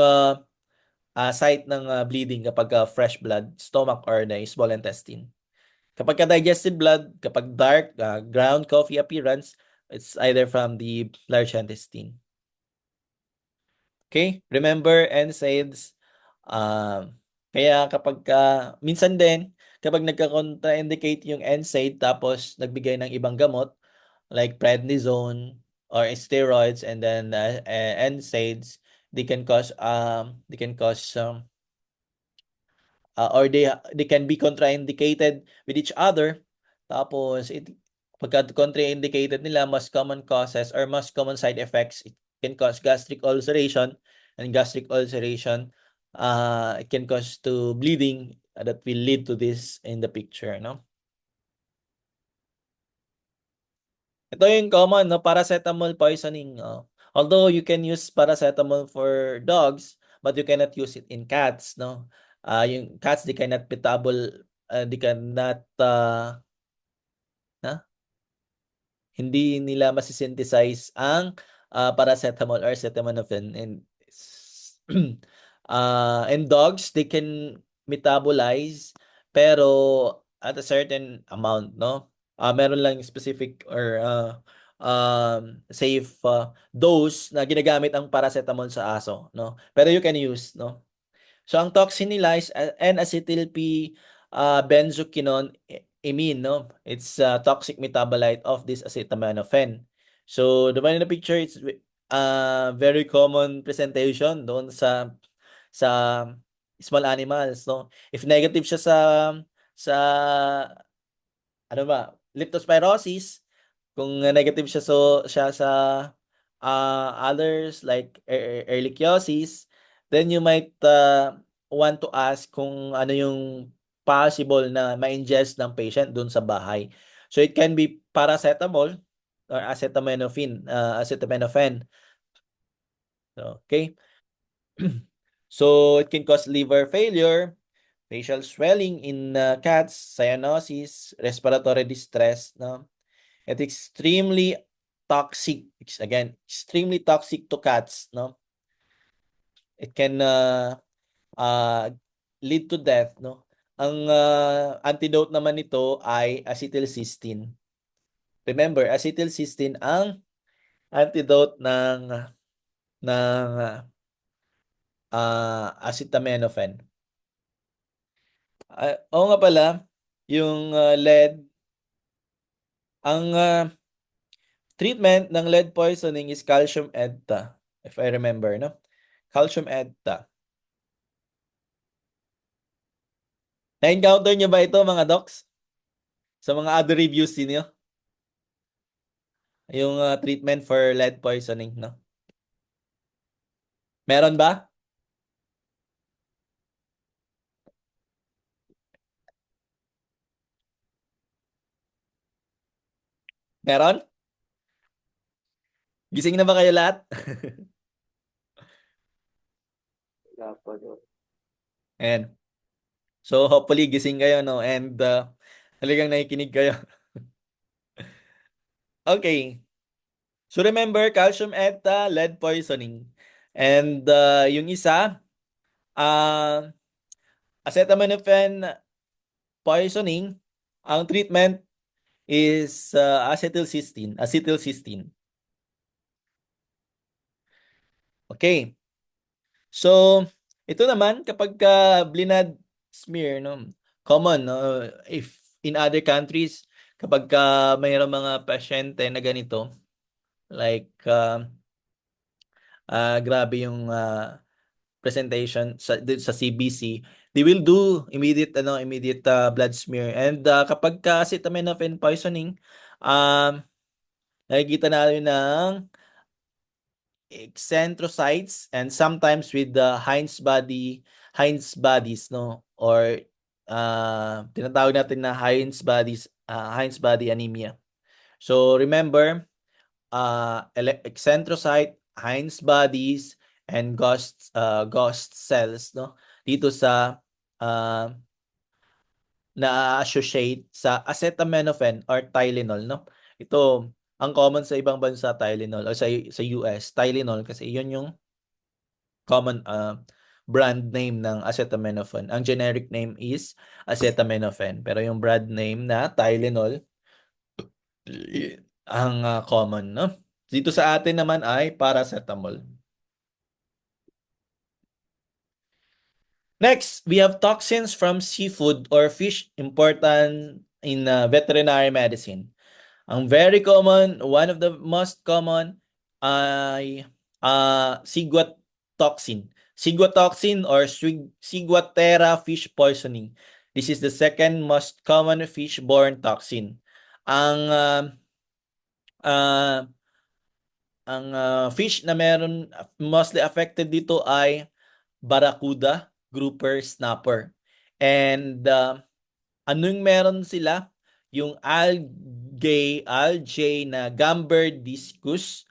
site ng bleeding kapag fresh blood, stomach or the small intestine. Kapag digested blood, kapag dark, ground coffee appearance, it's either from the large intestine. Okay? Remember, NSAIDs. Kaya kapag minsan din, kapag nagka-contraindicate yung NSAID tapos nagbigay ng ibang gamot, like prednisone or steroids and then NSAIDs, they can cause or they can be contraindicated with each other. Tapos pagka contraindicated nila, most common causes or most common side effects, it can cause gastric ulceration, and gastric ulceration it can cause to bleeding that will lead to this in the picture, no? Ito yung common, no? Paracetamol poisoning. Although you can use paracetamol for dogs, but you cannot use it in cats, no? Yung cats, they cannot, hindi nila masisynthesize ang paracetamol or acetaminophen. And dogs, they can metabolize, pero at a certain amount, no? Meron lang specific or safe dose na ginagamit ang paracetamol sa aso, no? Pero you can use, no? So ang toxin nila is N-acetyl-P benzoquinone imine, no? It's a toxic metabolite of this acetaminophen. So the one in the picture, it's very common presentation doon sa small animals, no? If negative siya sa ano ba, leptospirosis, kung negative siya sa others like ehrlichiosis, then you might want to ask kung ano yung possible na ma-ingest ng patient dun sa bahay. So it can be paracetamol or acetaminophen. Okay? So it can cause liver failure, facial swelling in cats, cyanosis, respiratory distress, no? It's extremely toxic. Again, extremely toxic to cats, no? It can uh, lead to death, no? Ang antidote naman nito ay acetylcysteine. Remember, acetylcysteine ang antidote ng acetaminophen. Oo nga pala, yung lead, ang treatment ng lead poisoning is calcium EDTA, if I remember, no? Calcium EDTA. Na-encounter nyo ba ito, mga docs? Sa mga other reviews niyo? Yung treatment for lead poisoning, no? Meron ba? Meron? Gising na ba kayo lahat? And so hopefully gising kayo, no? And talagang nakikinig kayo. Okay. So remember, calcium eta, lead poisoning. And yung isa, uh, acetaminophen poisoning, ang treatment is acetylcysteine. Acetylcysteine. Okay. So, ito naman, kapag blinad smear, no, common, no, if in other countries, kapag mayroong mga pasyente na ganito, like, grabe yung presentation sa CBC, they will do immediate blood smear. And kapag acetaminophen poisoning, nakikita natin ng eccentrocytes and sometimes with the Heinz bodies, no, or tinatawag natin na Heinz body anemia. So remember, eccentrocyte, Heinz bodies, and ghost cells, no, dito sa uh, na-associate sa acetaminophen or Tylenol, no. Ito ang common sa ibang bansa, Tylenol, o sa US, Tylenol, kasi yun yung common brand name ng acetaminophen. Ang generic name is acetaminophen, pero yung brand name na Tylenol ang common, no? Dito sa atin naman ay paracetamol. Next, we have toxins from seafood or fish, important in veterinary medicine. Ang very common, one of the most common ay ciguatoxin. Ciguatoxin or Ciguatera fish poisoning. This is the second most common fish-borne toxin. Ang uh, fish na meron mostly affected dito ay barracuda, grouper, snapper. And anong meron sila? Yung algae na Gambier discus,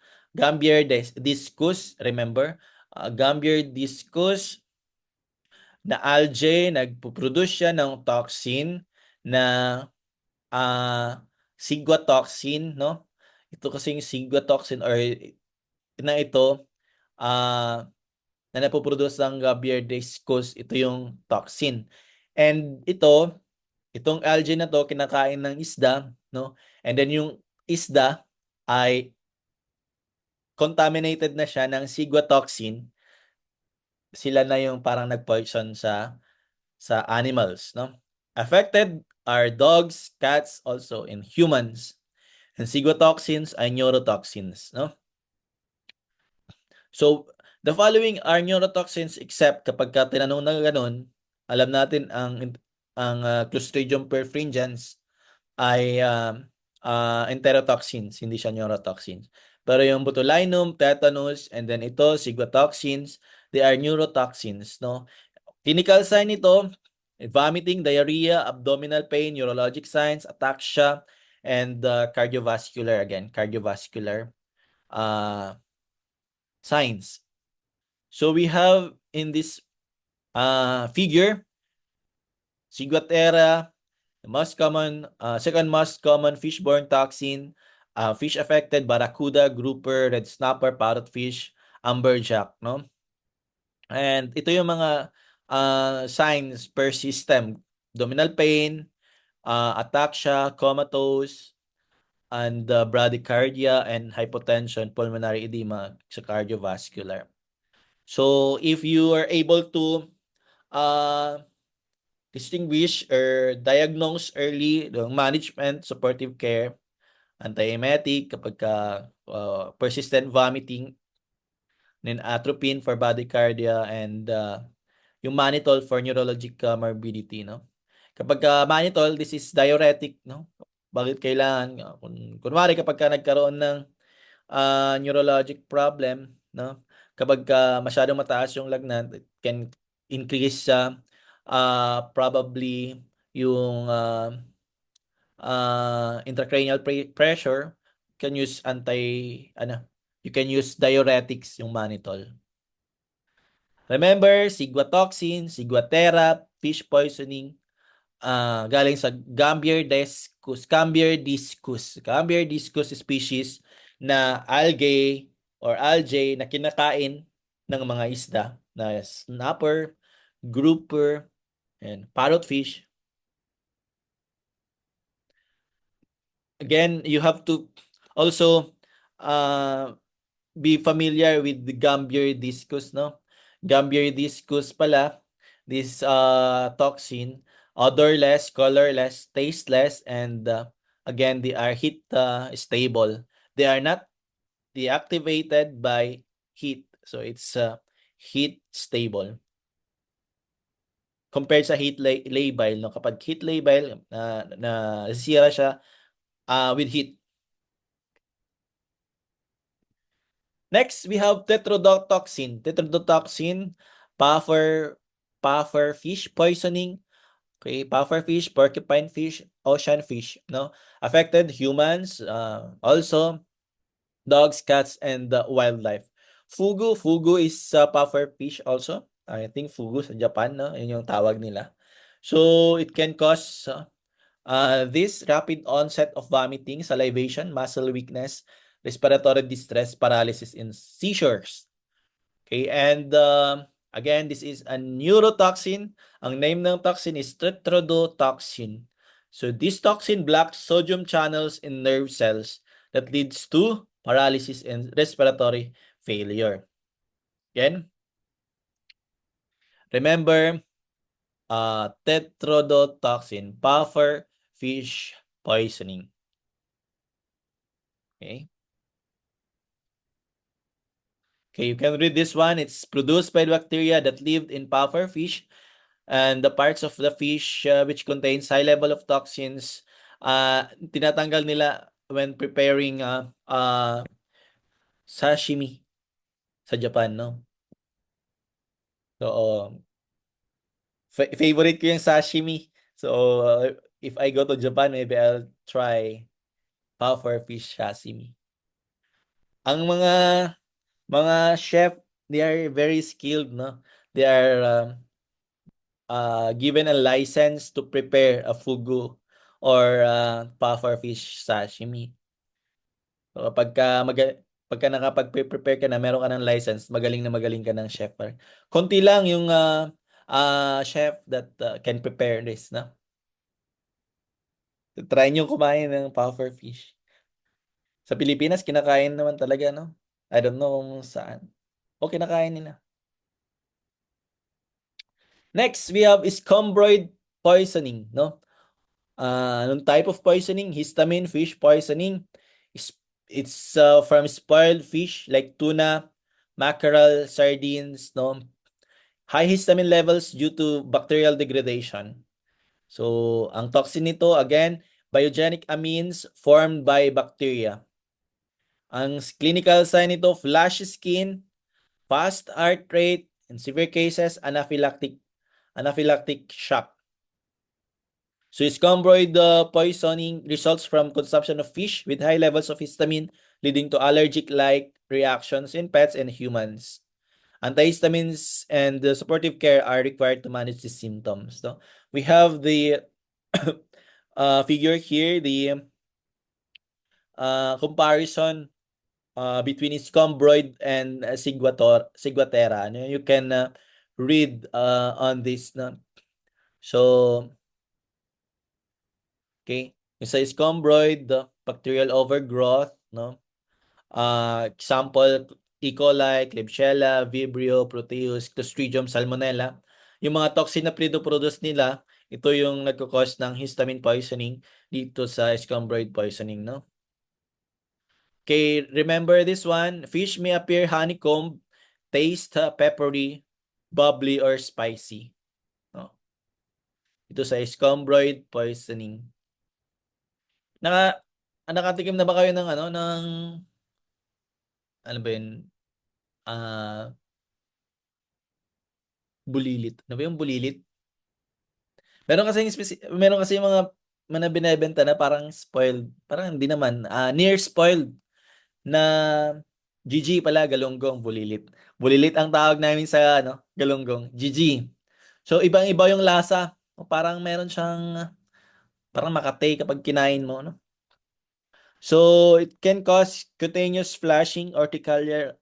remember? Gambier discus na algae, nagpo-produce siya ng toxin na ciguatoxin, no? Ito kasing ciguatoxin or na ito, na napoproduce ng Gambier discus, ito yung toxin. And itong algae na to, kinakain ng isda, no? And then yung isda ay contaminated na siya ng ciguatoxin. Sila na yung parang nag-poison sa animals, no? Affected are dogs, cats, also in humans. And ciguatoxins ay neurotoxins, no? So, the following are neurotoxins except kapag tinanong na ganun, alam natin ang Clostridium perfringens ay enterotoxins, hindi siya neurotoxins. Pero yung botulinum, tetanus, and then ito, ciguatoxins, they are neurotoxins, no? Clinical sign nito, vomiting, diarrhea, abdominal pain, neurologic signs, ataxia, and cardiovascular signs. So we have in this figure, Ciguatera, second most common fish-borne toxin, fish affected, barracuda, grouper, red snapper, parrotfish, amberjack, no? And ito yung mga signs per system: abdominal pain, ataxia, comatose, and bradycardia, and hypotension, pulmonary edema sa cardiovascular. So if you are able to distinguish or diagnose early the management, supportive care, antiemetic kapag persistent vomiting, then atropine for bradycardia, and yung mannitol for neurologic morbidity, no? Kapag mannitol, this is diuretic, no? Bakit kailangan? Kunwari kapag nagkaroon ng neurologic problem, no? Kapag masyadong mataas yung lagnat, it can increase probably yung intracranial pressure. You can use diuretics, yung mannitol. Remember, ciguatoxin, ciguatera, fish poisoning, galing sa Gambier Cambier discus. Cambier discus species na algae or algae na kinakain ng mga isda na snapper, grouper, and parrotfish. Again, you have to also be familiar with the Gambier discus, no? Gambier discus pala, this toxin, odorless, colorless, tasteless, and again, they are heat stable. They are not deactivated by heat. So it's heat stable. Compared sa heat labile, no? Kapag heat labile, na sira siya with heat. Next, we have tetrodotoxin. Tetrodotoxin, puffer fish poisoning. Okay, puffer fish, porcupine fish, ocean fish. No, affected humans, also dogs, cats, and wildlife. Fugu is puffer fish also. I think fugu sa Japan, no, yun yung tawag nila. So it can cause this rapid onset of vomiting, salivation, muscle weakness, respiratory distress, paralysis, and seizures. Okay, and again, this is a neurotoxin. Ang name ng toxin is tetrodotoxin. So this toxin blocks sodium channels in nerve cells that leads to paralysis and respiratory failure. Again, remember, tetrodotoxin, puffer fish poisoning. Okay. Okay, you can read this one. It's produced by bacteria that lived in puffer fish, and the parts of the fish which contains high level of toxins, tinatanggal nila when preparing sashimi sa Japan, no? So, favorite ko yung sashimi. So, if I go to Japan, maybe I'll try puffer fish sashimi. Ang mga chef, they are very skilled, no? They are given a license to prepare a fugu or puffer fish sashimi. So, pagka nakapag-prepare ka na, meron ka ng license, magaling na magaling ka ng chef. Konti lang yung chef that can prepare this, no? Try nyo kumain ng puffer fish. Sa Pilipinas, kinakain naman talaga, no? I don't know kung saan. O kinakain nila. Next, we have scombroid poisoning, no? Anong type of poisoning? Histamine fish poisoning. It's from spoiled fish like tuna, mackerel, sardines, no? High histamine levels due to bacterial degradation. So, ang toxin nito, again, biogenic amines formed by bacteria. Ang clinical sign nito, flash skin, fast heart rate, in severe cases, anaphylactic shock. So, scombroid poisoning results from consumption of fish with high levels of histamine, leading to allergic-like reactions in pets and humans. Antihistamines and supportive care are required to manage these symptoms. No? We have the figure here, the comparison between scombroid and ciguatera. You can read on this. No? So, okay, yung sa scombroid, the bacterial overgrowth, no? Example, E. coli, Klebsiella, Vibrio, Proteus, Clostridium, Salmonella. Yung mga toxin na produce nila, ito yung nagkakos ng histamine poisoning dito sa scombroid poisoning, no? Okay, remember this one. Fish may appear honeycomb, taste peppery, bubbly, or spicy. No? Ito sa scombroid poisoning. Nakatikim na ba kayo ng ano ba yun? Bulilit. Ano ba yung bulilit? Meron kasi yung mga binebenta na parang spoiled. Parang hindi naman. Near spoiled na GG pala, galunggong, bulilit. Bulilit ang tawag namin sa galunggong. GG. So, ibang-iba yung lasa. Parang meron siyang Parang makatay kapag kinain mo, no? So, it can cause cutaneous flushing, urticarial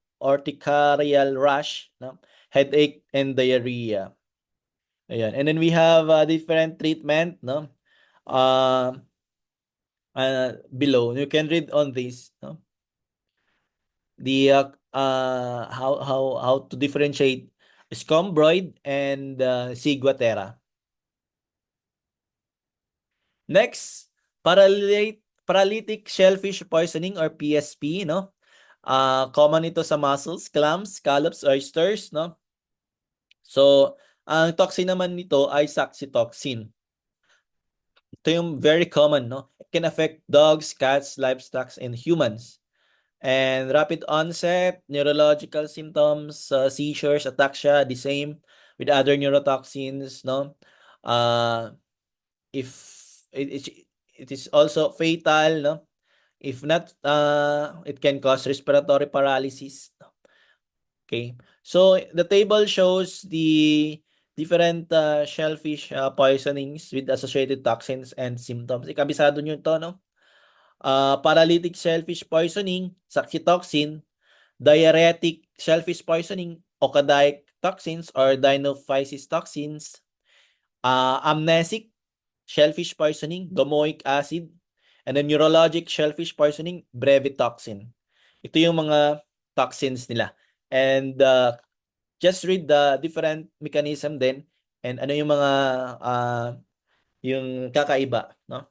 rash, no? Headache, and diarrhea. Ayan. And then we have different treatment, no? Uh, Below. You can read on this, no? The how to differentiate scombroid and ciguatera. Next, paralytic shellfish poisoning or PSP, no? Common ito sa mussels, clams, scallops, oysters, no? So, ang toxin naman nito ay saxitoxin. Ito yung very common, no? It can affect dogs, cats, livestock, and humans. And rapid onset, neurological symptoms, seizures, ataxia, the same with other neurotoxins, no? If it is also fatal, no? If not, it can cause respiratory paralysis. Okay, so the table shows the different shellfish poisonings with associated toxins and symptoms. Ikabisado nyo ito, no? Paralytic shellfish poisoning, saxitoxin, diuretic shellfish poisoning, okadaic toxins or dinophysis toxins, amnesic shellfish poisoning, domoic acid, and then neurologic shellfish poisoning, brevetoxin. Ito yung mga toxins nila. And just read the different mechanism din and ano yung mga yung kakaiba, no?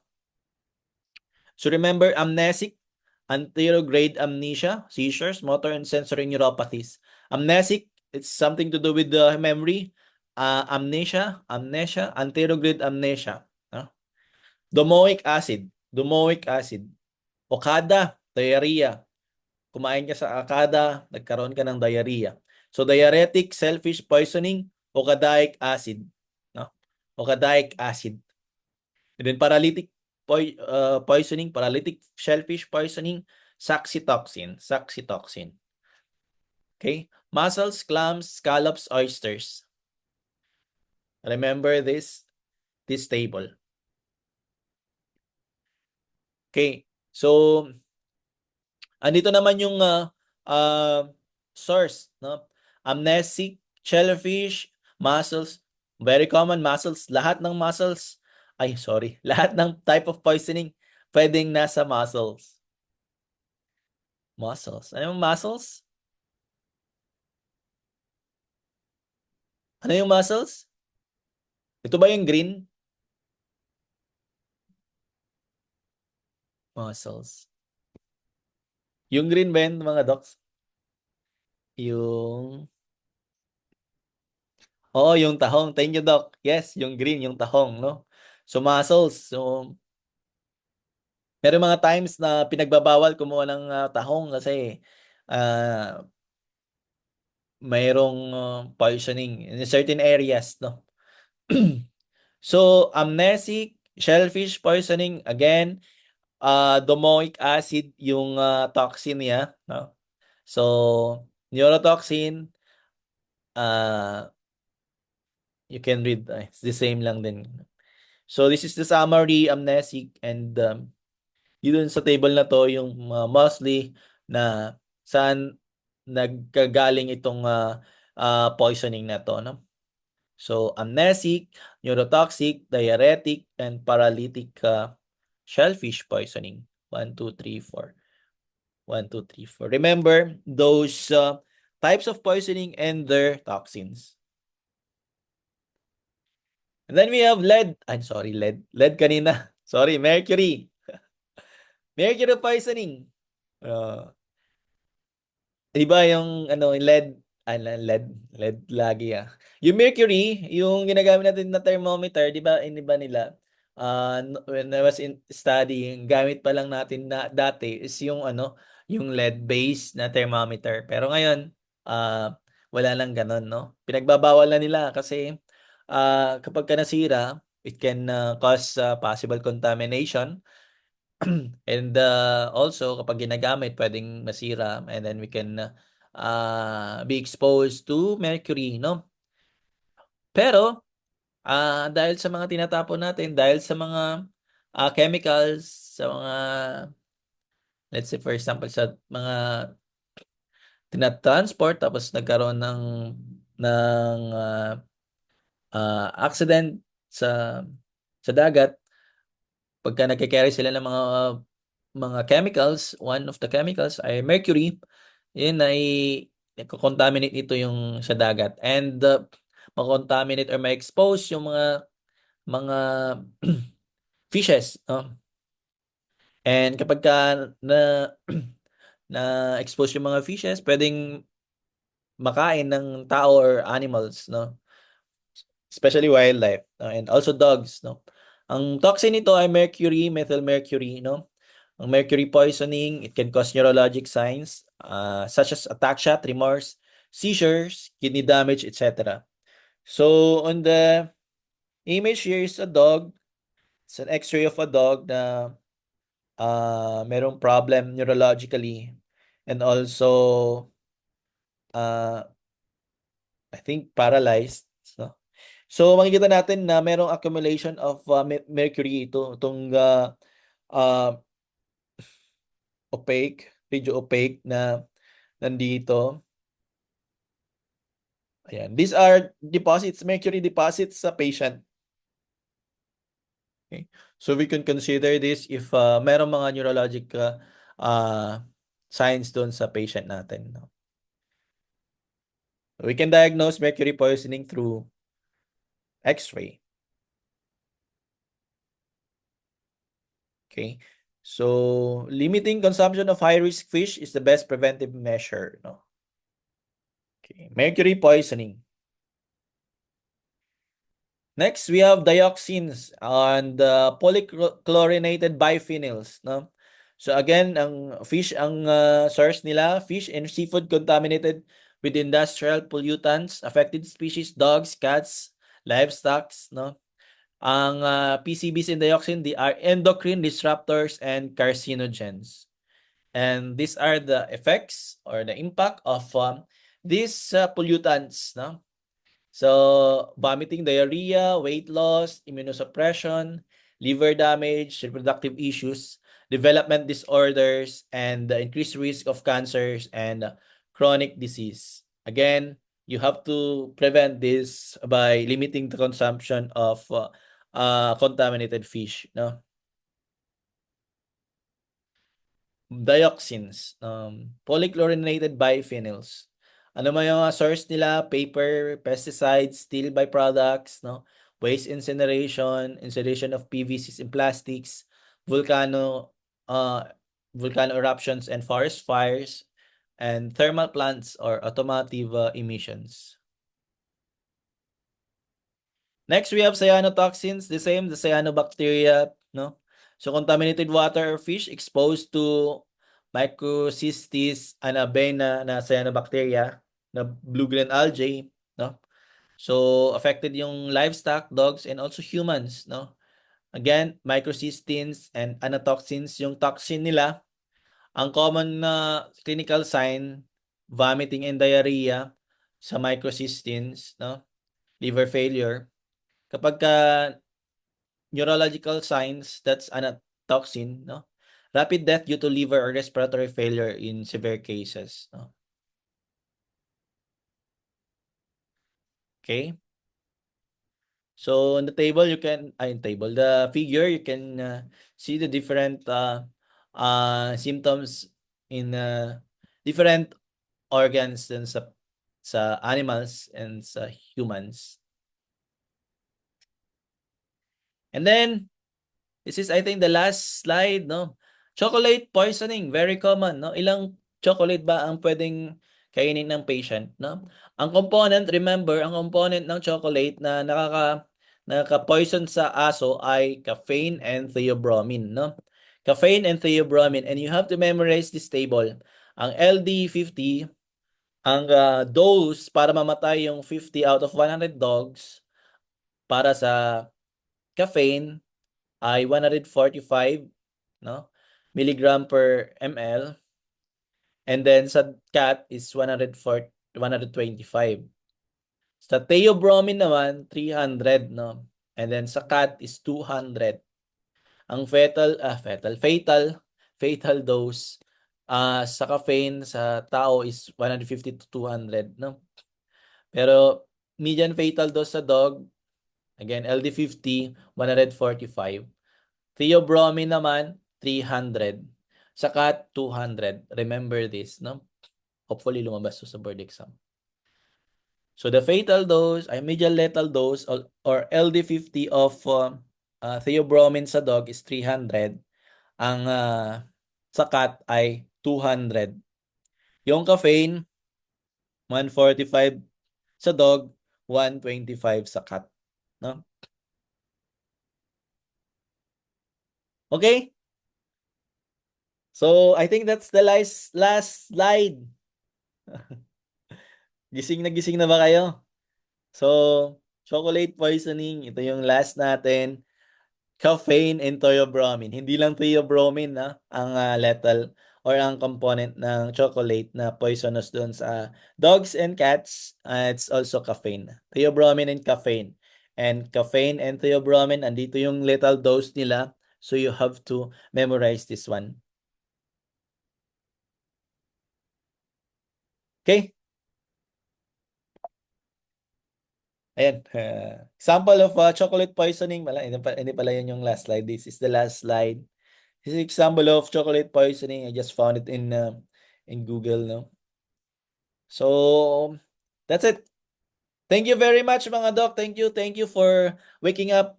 So remember, amnesic, anterograde amnesia, seizures, motor and sensory neuropathies. Amnesic, it's something to do with the memory. Amnesia, anterograde amnesia. No? Domoic acid, okada, diarrhea. Kumain ka sa akada, nagkaroon ka ng diarrhea. So diuretic shellfish poisoning, okadaic acid, no? Okadaic acid. And then paralytic poisoning, paralytic shellfish poisoning, saxitoxin. Okay? Mussels, clams, scallops, oysters. Remember this table. Okay. So andito naman yung source, no? Amnesic, shellfish, mussels, very common mussels. Lahat ng mussels, lahat ng type of poisoning pwedeng nasa mussels. Mussels. Ano yung mussels? Ano yung mussels? Ito ba yung green? Mussels. Yung green ba yun, mga docs? Yung... Oo, yung tahong. Thank you, Doc. Yes, yung green, yung tahong, no? So, mussels. So, pero mga times na pinagbabawal kumuha ng tahong kasi mayroong poisoning in certain areas, no? So, amnesic, shellfish poisoning, again, domoic acid yung toxin niya, no? So, neurotoxin, you can read, it's the same lang din. So, this is the summary, amnesic, and yun sa table na to, yung mostly na saan nagkagaling itong poisoning na to, no? So, amnesic, neurotoxic, diuretic, and paralytic shellfish poisoning. 1, 2, 3, 4. 1, 2, 3, 4. Remember those types of poisoning and their toxins. And then we have lead. I'm sorry, lead. Lead kanina. Sorry, mercury. Mercury poisoning. Di ba yung lead, lead lagi Yung mercury, yung ginagamit natin na thermometer, di ba nila, when I was in studying, gamit pa lang natin na dati is yung yung lead-based na thermometer. Pero ngayon, wala lang ganun, no? Pinagbabawal na nila kasi kapag ka nasira, it can cause possible contamination. And also, kapag ginagamit, pwedeng masira and then we can be exposed to mercury, no? Pero, dahil sa mga tinatapon natin, dahil sa mga chemicals sa mga, let's say for example, sa mga tinatransport tapos nagkaroon ng accident sa dagat, pagka nagke-carry sila ng mga chemicals, one of the chemicals ay mercury, yun ay nagko-contaminate ito yung sa dagat, and ma-contaminate or ma-expose yung mga fishes, no? And kapag ka na na-expose yung mga fishes, pwedeng makain ng tao or animals, no? Especially wildlife, no? And also dogs, no? Ang toxin nito ay mercury, methyl mercury, no? Ang mercury poisoning, it can cause neurologic signs such as ataxia, tremors, seizures, kidney damage, etc. So on the image here is a dog. It's an X-ray of a dog na merong problem neurologically, and also uh, I think paralyzed. So makikita natin na merong accumulation of mercury itong opaque, radio opaque na nandito. Ayan. These are deposits, mercury deposits sa patient. Okay. So we can consider this if merong mga neurologic signs doon sa patient natin. No? We can diagnose mercury poisoning through X-ray. Okay. So limiting consumption of high-risk fish is the best preventive measure. No? Okay. Mercury poisoning. Next, we have dioxins and polychlorinated biphenyls. No? So again, ang fish, ang source nila, fish and seafood contaminated with industrial pollutants, affected species, dogs, cats, livestock. No? Ang PCBs and dioxin, they are endocrine disruptors and carcinogens. And these are the effects or the impact of these pollutants. No? So, vomiting, diarrhea, weight loss, immunosuppression, liver damage, reproductive issues, development disorders, and the increased risk of cancers and chronic disease. Again, you have to prevent this by limiting the consumption of contaminated fish. No? Dioxins, polychlorinated biphenyls. Ano man yung source nila? Paper, pesticides, steel byproducts, no? Waste incineration, incineration of PVCs in plastics, volcano uh, volcano eruptions and forest fires, and thermal plants or automotive emissions. Next, we have cyanotoxins, the same, the cyanobacteria, no? So, contaminated water or fish exposed to Microcystis anabaena na cyanobacteria, na blue-green algae, no? So, affected yung livestock, dogs, and also humans, no? Again, microcystins and anotoxins, yung toxin nila, ang common na clinical sign, vomiting and diarrhea sa microcystins, no? Liver failure. Kapag neurological signs, that's toxin, no? Rapid death due to liver or respiratory failure in severe cases, no? Okay? So on the table, the figure, you can see the different symptoms in different organs and sa animals and sa humans. And then, this is, I think, the last slide, no? Chocolate poisoning, very common, no? Ilang chocolate ba ang pwedeng kainin ng patient, no? Ang component, remember, ang component ng chocolate na nakaka-poison sa aso ay caffeine and theobromine, no? Caffeine and theobromine, and you have to memorize this table. Ang LD50, ang dose para mamatay yung 50 out of 100 dogs para sa caffeine ay 145, no, milligram per ml, and then sa cat is 125. Sa theobromine naman 300, no, and then sa cat is 200. Ang fatal dose sa caffeine sa tao is 150 to 200, no? Pero median fatal dose sa dog, again, LD50, 145. Theobromine naman, 300. Sa cat, 200. Remember this, no? Hopefully lumabas to sa board exam. So the fatal dose ay median lethal dose or LD50 of theobromine sa dog is 300. Ang sa cat ay 200. Yung caffeine, 145 sa dog, 125 sa cat. No? Okay? So, I think that's the last slide. Gising na ba kayo? So, chocolate poisoning, ito yung last natin. Caffeine and theobromine. Hindi lang theobromine ang lethal or ang component ng chocolate na poisonous doon sa dogs and cats. It's also caffeine. Theobromine and caffeine. And caffeine and theobromine, andito yung lethal dose nila. So you have to memorize this one. Okay? Ayan. Example of chocolate poisoning. Hindi pala yun yung last slide. This is the last slide. This is example of chocolate poisoning. I just found it in Google, no? So, that's it. Thank you very much mga doc. Thank you for waking up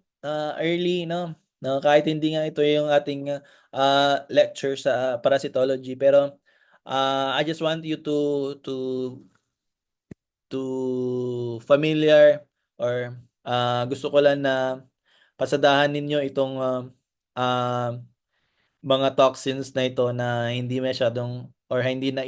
early, no? No, kahit hindi nga ito yung ating lecture sa parasitology, pero I just want you to familiar or gusto ko lang na pasadahan ninyo itong mga toxins na ito na hindi masyadong or hindi na